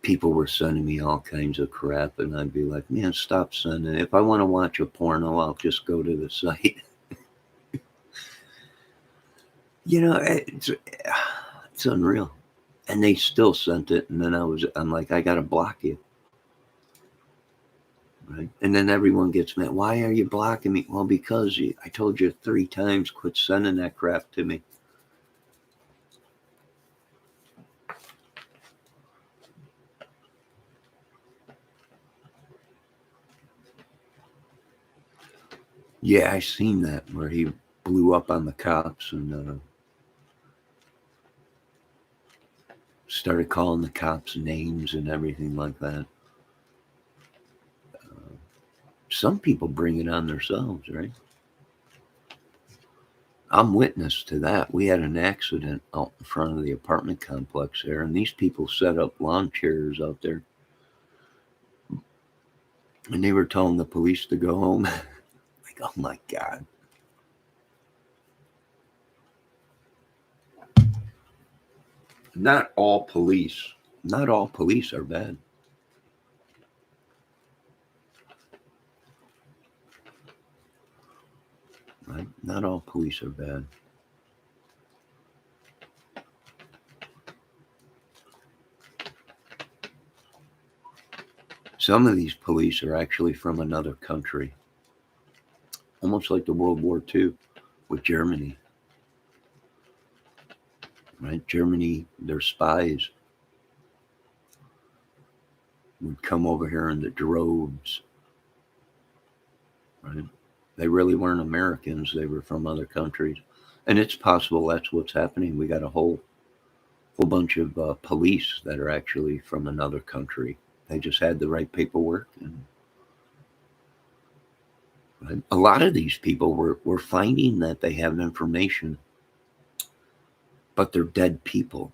[SPEAKER 1] People were sending me all kinds of crap, and I'd be like, man, stop sending it. If I want to watch a porno, I'll just go to the site. It's unreal. And they still sent it, and then I'm like, I gotta block you, right? And then everyone gets mad. Why are you blocking me? Well, because I told you 3 times, quit sending that crap to me. Yeah, I seen that where he blew up on the cops and started calling the cops names and everything like that. Some people bring it on themselves, right? I'm witness to that. We had an accident out in front of the apartment complex there, and these people set up lawn chairs out there, and they were telling the police to go home. Like, oh my God. Not all police, not all police are bad, right? Not all police are bad. Some of these police are actually from another country, almost like the World War II with Germany, right? Germany, their spies would come over here in the droves, right? They really weren't Americans, they were from other countries. And it's possible that's what's happening. We got a whole bunch of police that are actually from another country. They just had the right paperwork. And right? A lot of these people were finding that they have information, but they're dead people,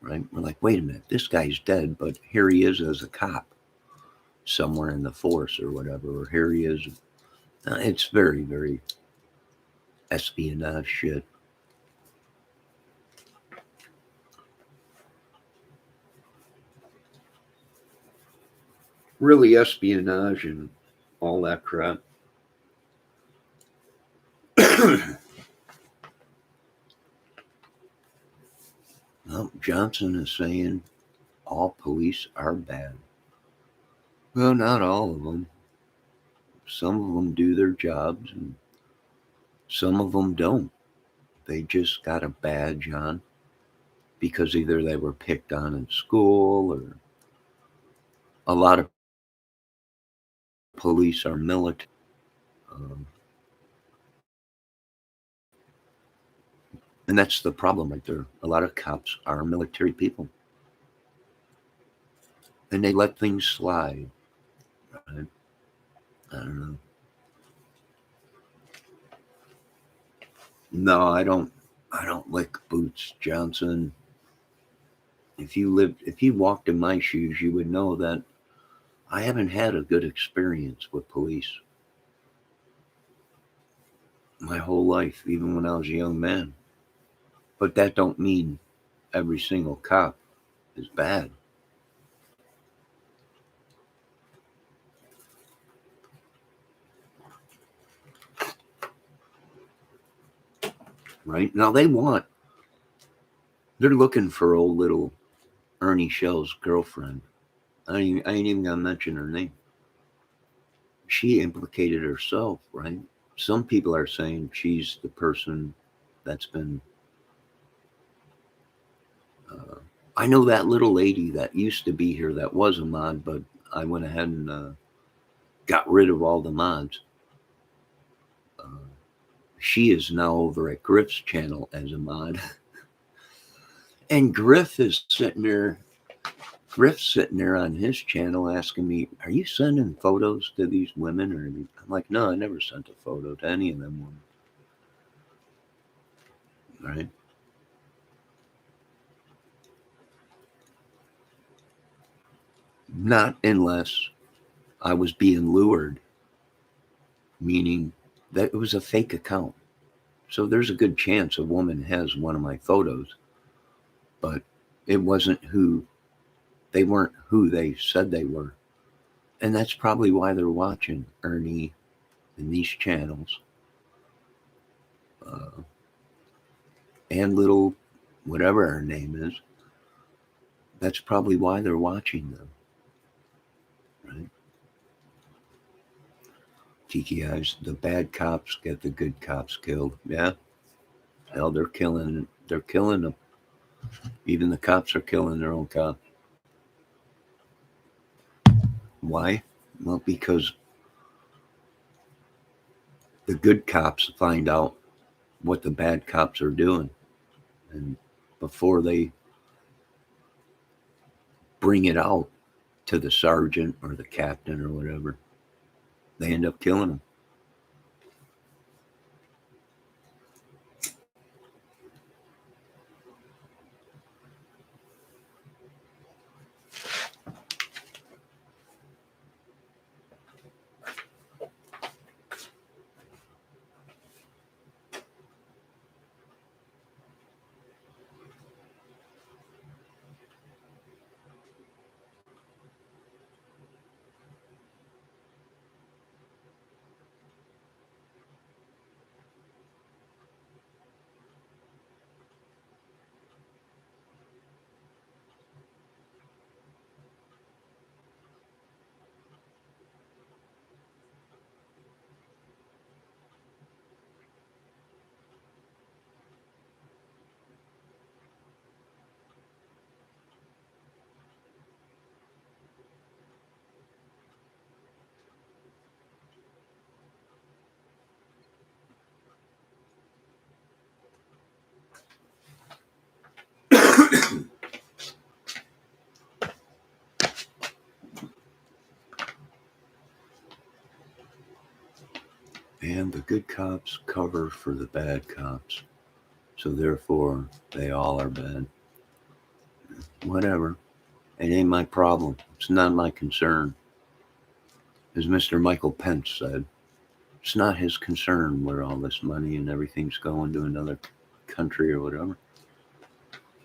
[SPEAKER 1] right? We're like, wait a minute, this guy's dead, but here he is as a cop somewhere in the force or whatever, or here he is. It's very, very espionage shit. Really espionage and all that crap. Well, Johnson is saying all police are bad. Well, not all of them. Some of them do their jobs and some of them don't. They just got a badge on because either they were picked on in school or a lot of police are military. Um, and that's the problem right there. A lot of cops are military people and they let things slide. Right? I don't know. No, I don't. I don't lick boots, Johnson. If you walked in my shoes, you would know that I haven't had a good experience with police my whole life, even when I was a young man. But that don't mean every single cop is bad. Right? Now they're looking for old little Ernie Shell's girlfriend. I ain't even gonna mention her name. She implicated herself, right? Some people are saying she's the person that's been. I know that little lady that used to be here that was a mod, but I went ahead and got rid of all the mods. Uh, she is now over at Griff's channel as a mod. And Griff's sitting there on his channel asking me, "Are you sending photos to these women?" Or I'm like, "No, I never sent a photo to any of them women." Right? Not unless I was being lured, meaning that it was a fake account. So there's a good chance a woman has one of my photos, but it wasn't they weren't who they said they were. And that's probably why they're watching Ernie and these channels. Uh, and little whatever her name is. That's probably why they're watching them. Right? Tiki Eyes, the bad cops get the good cops killed. Yeah. Hell, they're killing them. Even the cops are killing their own cops. Why? Well, because the good cops find out what the bad cops are doing. And before they bring it out to the sergeant or the captain or whatever, they end up killing them. And the good cops cover for the bad cops. So therefore, they all are bad. Whatever. It ain't my problem. It's not my concern. As Mr. Michael Pence said, it's not his concern where all this money and everything's going to another country or whatever.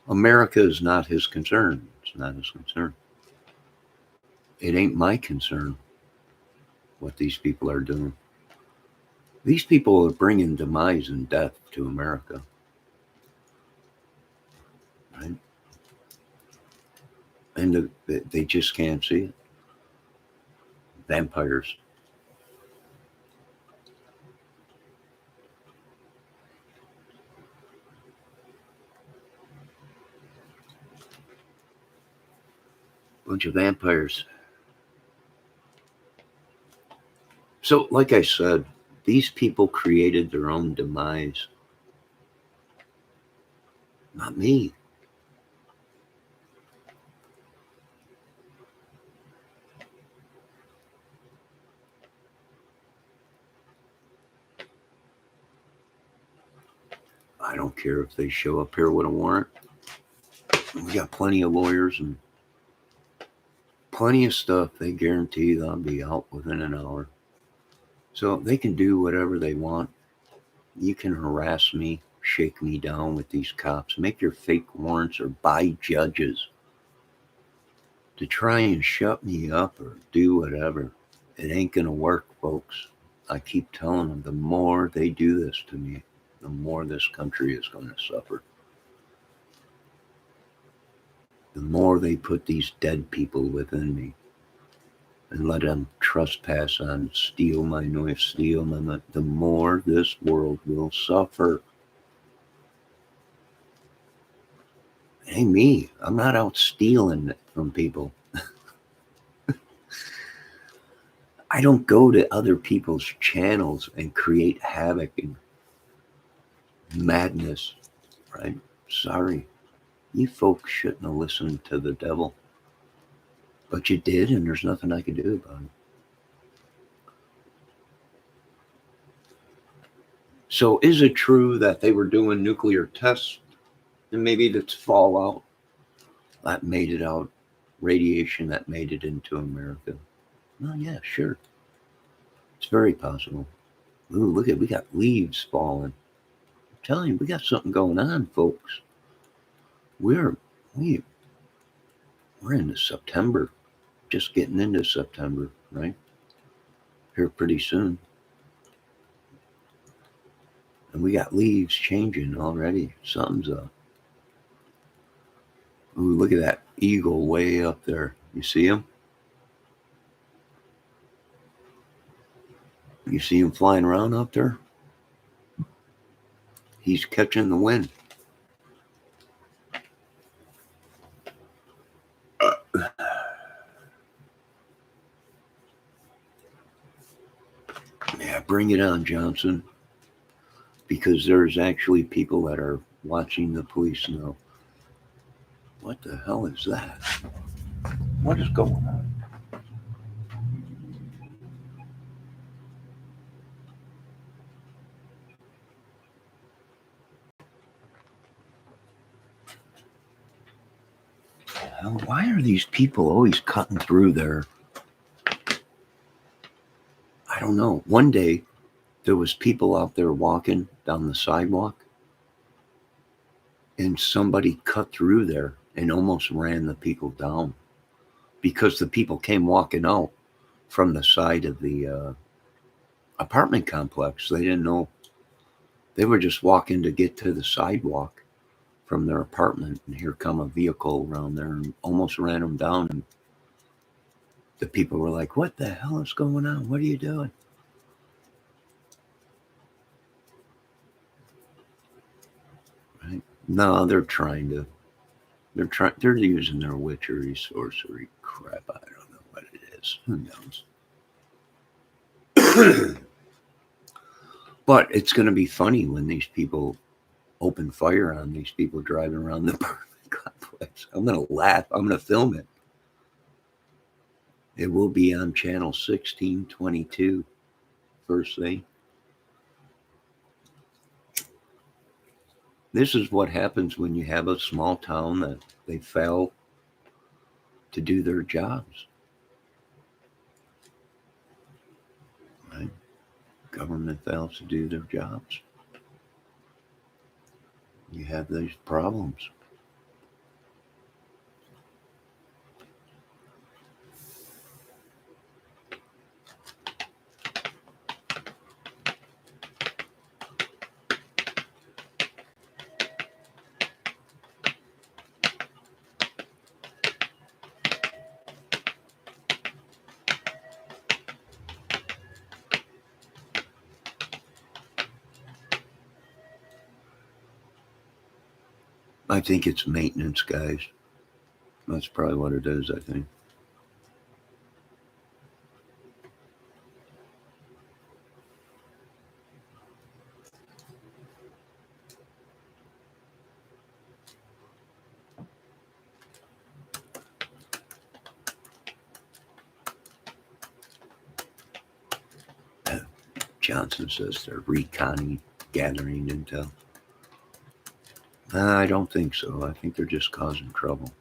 [SPEAKER 1] America is not his concern. It's not his concern. It ain't my concern what these people are doing. These people are bringing demise and death to America. Right? And they just can't see it. Vampires. Bunch of vampires. So, like I said, these people created their own demise. Not me. I don't care if they show up here with a warrant. We got plenty of lawyers and plenty of stuff. They guarantee they'll be out within an hour. So they can do whatever they want. You can harass me, shake me down with these cops. Make your fake warrants or buy judges to try and shut me up or do whatever. It ain't going to work, folks. I keep telling them, the more they do this to me, the more this country is going to suffer. The more they put these dead people within me and let them trespass on, steal my noise, steal my, the more this world will suffer. Hey, me, I'm not out stealing from people. I don't go to other people's channels and create havoc and madness, right? Sorry. You folks shouldn't have listened to the devil. But you did, and there's nothing I can do about it. So is it true that they were doing nuclear tests and maybe that's fallout that made it out, radiation that made it into America? Well, yeah, sure. It's very possible. Ooh, look at, we got leaves falling. I'm telling you, we got something going on, folks. We're into September, just getting into September, right? Here pretty soon. And we got leaves changing already. Something's up. Ooh, look at that eagle way up there. You see him? You see him flying around up there? He's catching the wind. Yeah, bring it on, Johnson. Because there's actually people that are watching the police now. What the hell is that? What is going on? Why are these people always cutting through there? I don't know. One day, there was people out there walking down the sidewalk, and somebody cut through there and almost ran the people down because the people came walking out from the side of the apartment complex. They didn't know. They were just walking to get to the sidewalk from their apartment, and here come a vehicle around there and almost ran them down. And the people were like, what the hell is going on? What are you doing? Right? No, they're using their witchery, sorcery crap. I don't know what it is. Who knows? But it's going to be funny when these people open fire on these people driving around the apartment complex. I'm going to laugh. I'm going to film it. It will be on channel 1622, first thing. This is what happens when you have a small town that they fail to do their jobs. Right? Government fails to do their jobs. You have these problems. I think it's maintenance, guys. That's probably what it is, I think. Johnson says they're reconning, gathering intel. I don't think so. I think they're just causing trouble.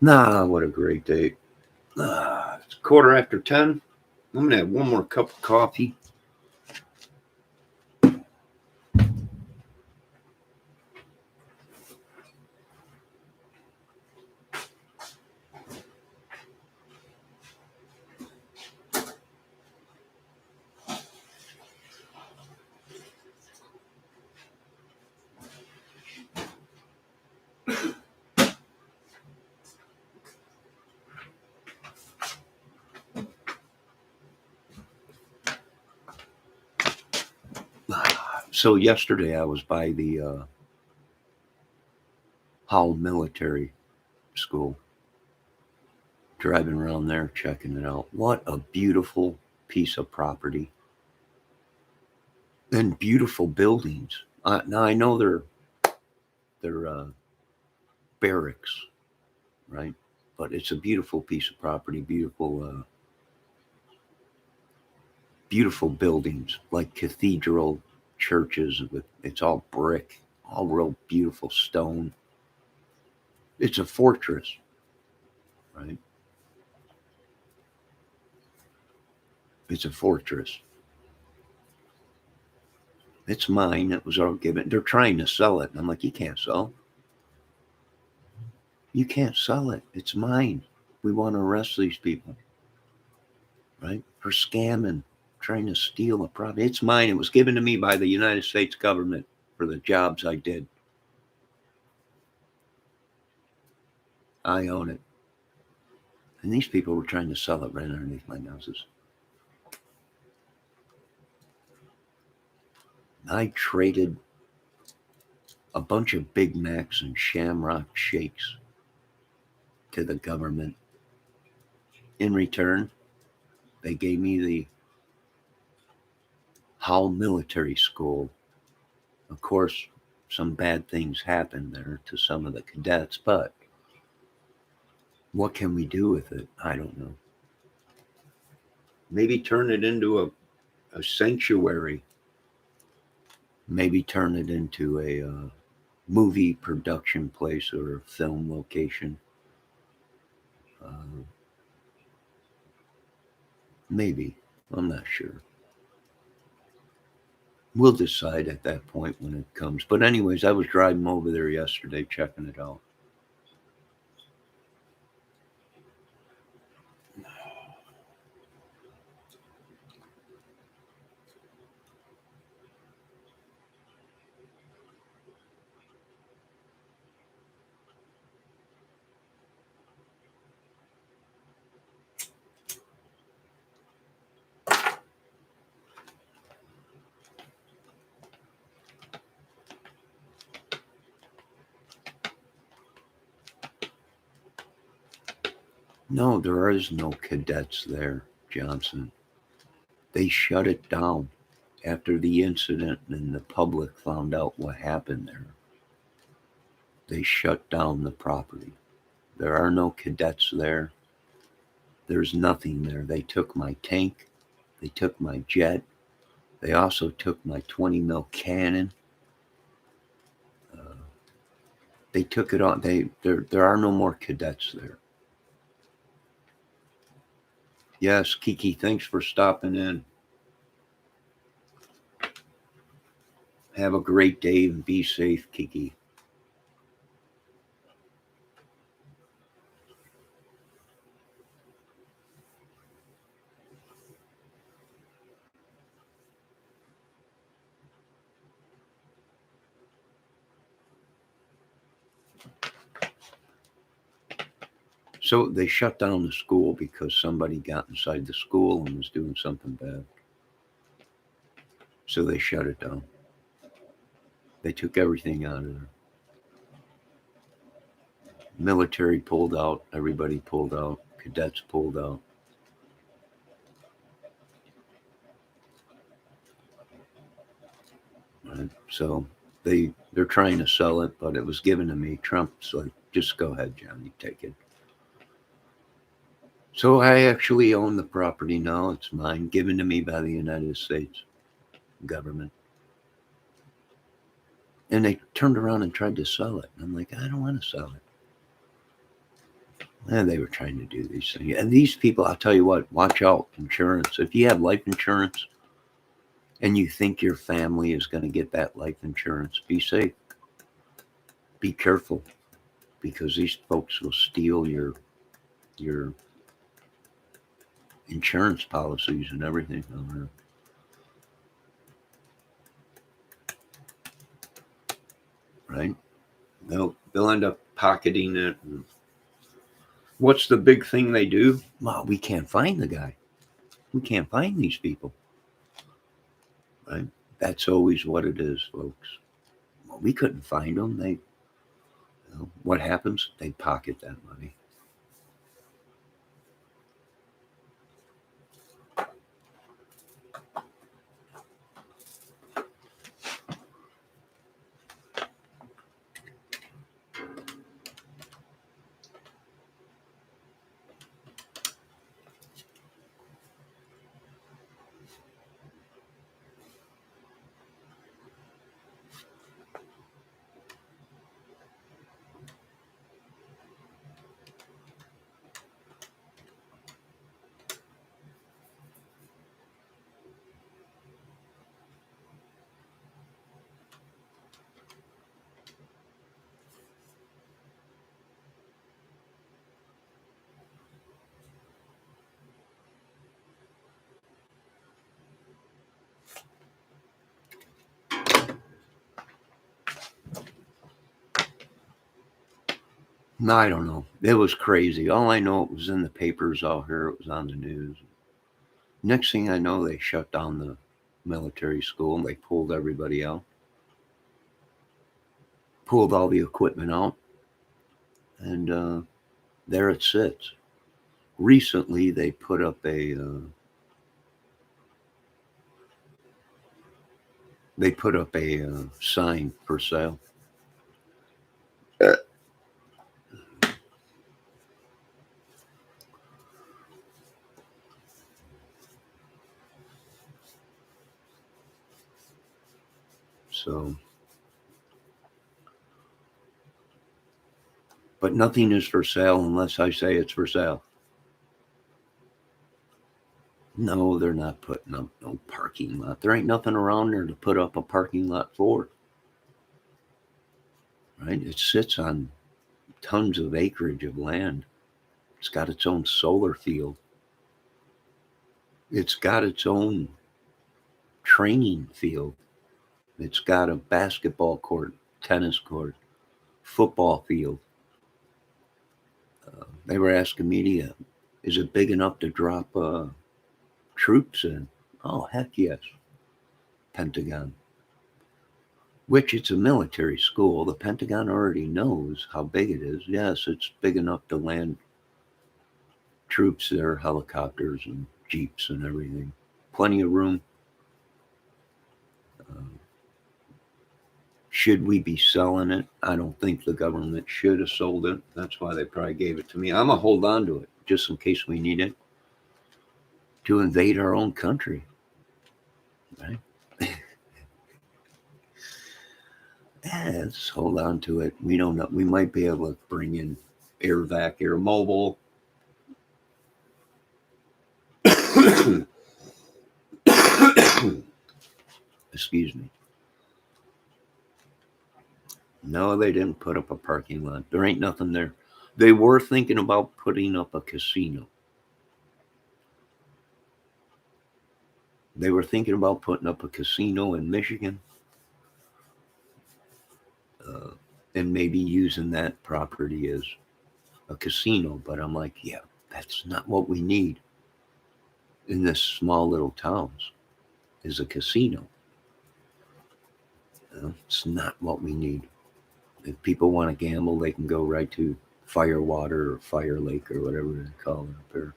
[SPEAKER 1] Nah, what a great day. It's 10:15. I'm going to have one more cup of coffee. So yesterday I was by the Howell Military School, driving around there, checking it out. What a beautiful piece of property and beautiful buildings. Now I know they're barracks, right? But it's a beautiful piece of property, beautiful buildings like cathedral churches with it's all brick, all real beautiful stone. It's a fortress, right? It's a fortress. It's mine. It was all given. They're trying to sell it. And I'm like, you can't sell. You can't sell it. It's mine. We want to arrest these people, right? For scamming, trying to steal a property. It's mine. It was given to me by the United States government for the jobs I did. I own it. And these people were trying to sell it right underneath my noses. I traded a bunch of Big Macs and Shamrock Shakes to the government. In return, they gave me the Howell Military School. Of course, some bad things happened there to some of the cadets, but what can we do with it? I don't know. Maybe turn it into a sanctuary. Maybe turn it into a movie production place or a film location. Maybe. I'm not sure. We'll decide at that point when it comes. But anyways, I was driving over there yesterday checking it out. No, there is no cadets there, Johnson. They shut it down after the incident and the public found out what happened there. They shut down the property. There are no cadets there. There's nothing there. They took my tank. They took my jet. They also took my 20 mil cannon. They took it on. There are no more cadets there. Yes, Kiki, thanks for stopping in. Have a great day and be safe, Kiki. So they shut down the school because somebody got inside the school and was doing something bad. So they shut it down. They took everything out of there. Military pulled out. Everybody pulled out. Cadets pulled out. Right? So they're trying to sell it, but it was given to me. Trump's like, just go ahead, Johnny, take it. So I actually own the property now. It's mine, given to me by the United States government. And they turned around and tried to sell it. And I'm like, I don't want to sell it. And they were trying to do these things. And these people, I'll tell you what, watch out, insurance. If you have life insurance and you think your family is going to get that life insurance, be safe. Be careful, because these folks will steal your insurance policies and everything. Right? They'll end up pocketing it. And what's the big thing they do? Well, we can't find the guy. We can't find these people. Right? That's always what it is, folks. Well, we couldn't find them. What happens? They pocket that money. No, I don't know. It was crazy. All I know, it was in the papers out here. It was on the news. Next thing I know, they shut down the military school and they pulled everybody out, pulled all the equipment out, and there it sits. Recently, they put up a sign for sale. So, but nothing is for sale unless I say it's for sale. No, they're not putting up no parking lot. There ain't nothing around there to put up a parking lot for. Right? It sits on tons of acreage of land. It's got its own solar field. It's got its own training field. It's got a basketball court, tennis court, football field. They were asking me, is it big enough to drop troops in? Oh, heck yes. Pentagon. Which it's a military school. The Pentagon already knows how big it is. Yes, it's big enough to land troops there, helicopters and jeeps and everything. Plenty of room. Should we be selling it? I don't think the government should have sold it. That's why they probably gave it to me. I'm going to hold on to it just in case we need it to invade our own country. Right? Yeah, let's hold on to it. We don't know. We might be able to bring in AirVac, Air Mobile. Excuse me. No, they didn't put up a parking lot. There ain't nothing there. They were thinking about putting up a casino. They were thinking about putting up a casino in Michigan and maybe using that property as a casino. But I'm like, yeah, that's not what we need in this small little towns is a casino. It's not what we need. If people want to gamble, they can go right to Firewater or Fire Lake or whatever they call it up there.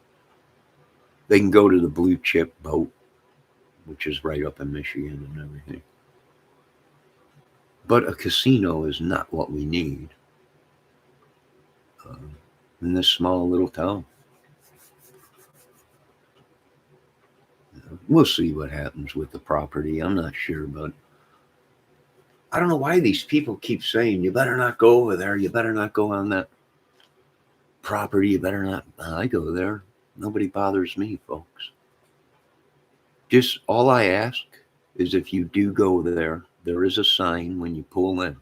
[SPEAKER 1] They can go to the Blue Chip Boat, which is right up in Michigan and everything. But a casino is not what we need in this small little town. We'll see what happens with the property. I'm not sure, but I don't know why these people keep saying, you better not go over there. You better not go on that property. You better not. I go there. Nobody bothers me, folks. Just all I ask is if you do go there, there is a sign when you pull in.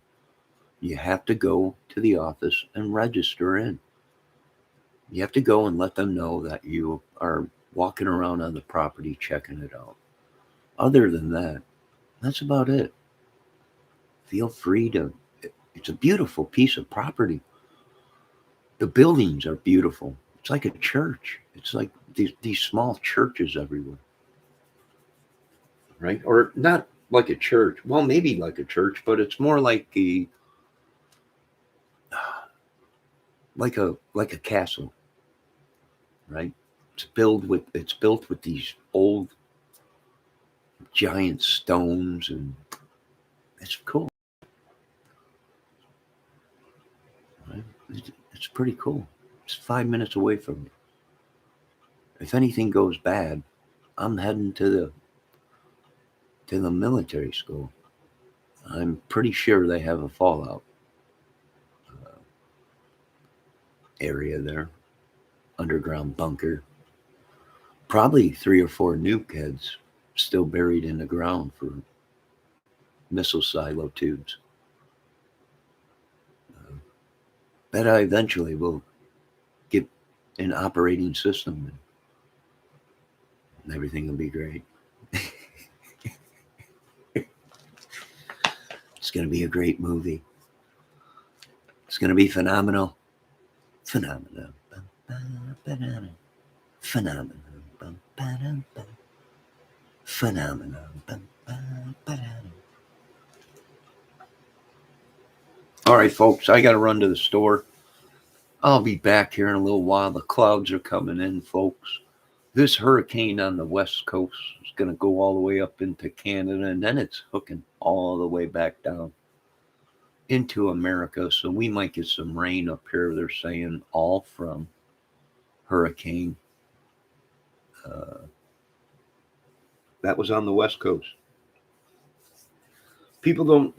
[SPEAKER 1] You have to go to the office and register in. You have to go and let them know that you are walking around on the property checking it out. Other than that, that's about it. Feel free to. It's a beautiful piece of property. The buildings are beautiful. It's like a church. It's like these small churches everywhere. Right? Or not like a church. Well, maybe like a church, but it's more like a castle, right? It's built with these old giant stones, and it's cool, right? It's pretty cool. It's 5 minutes away from me. If anything goes bad, I'm heading to the military school. I'm pretty sure they have a fallout area there, underground bunker. Probably 3 or 4 nuke heads still buried in the ground for missile silo tubes. Bet I eventually will get an operating system and everything will be great. It's going to be a great movie. It's going to be phenomenal. Phenomenal. Phenomenal. Phenomenal. All right, folks, I got to run to the store. I'll be back here in a little while. The clouds are coming in, folks. This hurricane on the west coast is going to go all the way up into Canada, and then it's hooking all the way back down into America. So we might get some rain up here. They're saying all from hurricane. That was on the west coast. People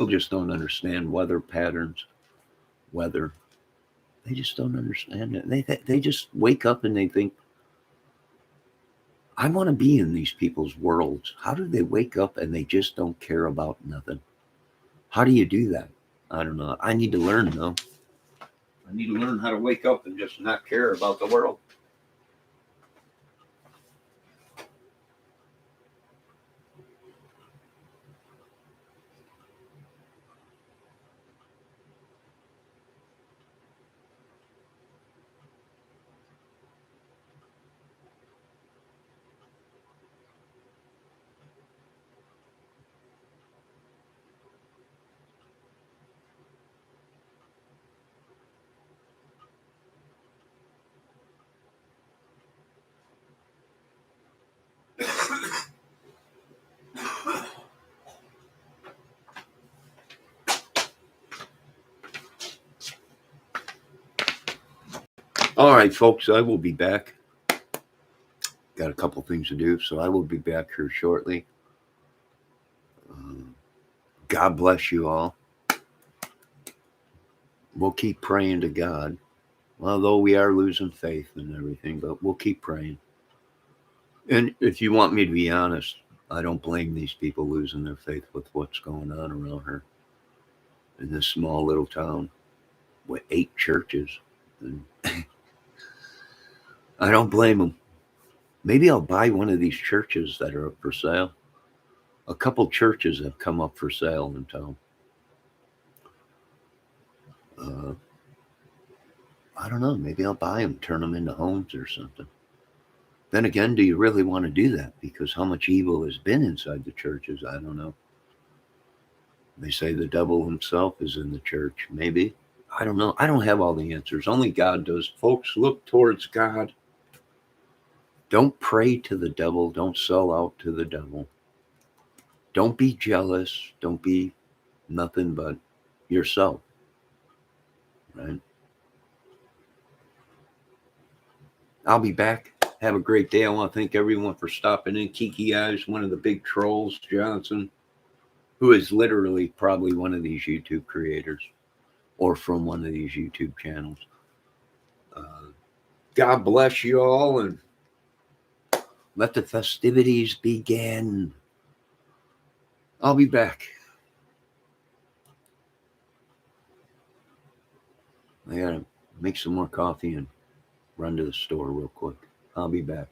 [SPEAKER 1] just don't understand weather patterns. Weather. They just don't understand it. They just wake up and they think, I want to be in these people's worlds. How do they wake up and they just don't care about nothing? How do you do that? I don't know. I need to learn though. I need to learn how to wake up and just not care about the world. All right, folks, I will be back. Got a couple things to do, so I will be back here shortly. God bless you all. We'll keep praying to God, although we are losing faith and everything, but we'll keep praying. And if you want me to be honest, I don't blame these people losing their faith with what's going on around here in this small little town with 8 churches. And I don't blame them. Maybe I'll buy one of these churches that are up for sale. A couple churches have come up for sale in town. I don't know. Maybe I'll buy them, turn them into homes or something. Then again, do you really want to do that? Because how much evil has been inside the churches, I don't know. They say the devil himself is in the church. Maybe. I don't know. I don't have all the answers. Only God does. Folks, look towards God. Don't pray to the devil. Don't sell out to the devil. Don't be jealous. Don't be nothing but yourself. Right? I'll be back. Have a great day. I want to thank everyone for stopping in. Kiki Eyes, one of the big trolls, Johnson, who is literally probably one of these YouTube creators or from one of these YouTube channels. God bless you all and let the festivities begin. I'll be back. I gotta make some more coffee and run to the store real quick. I'll be back.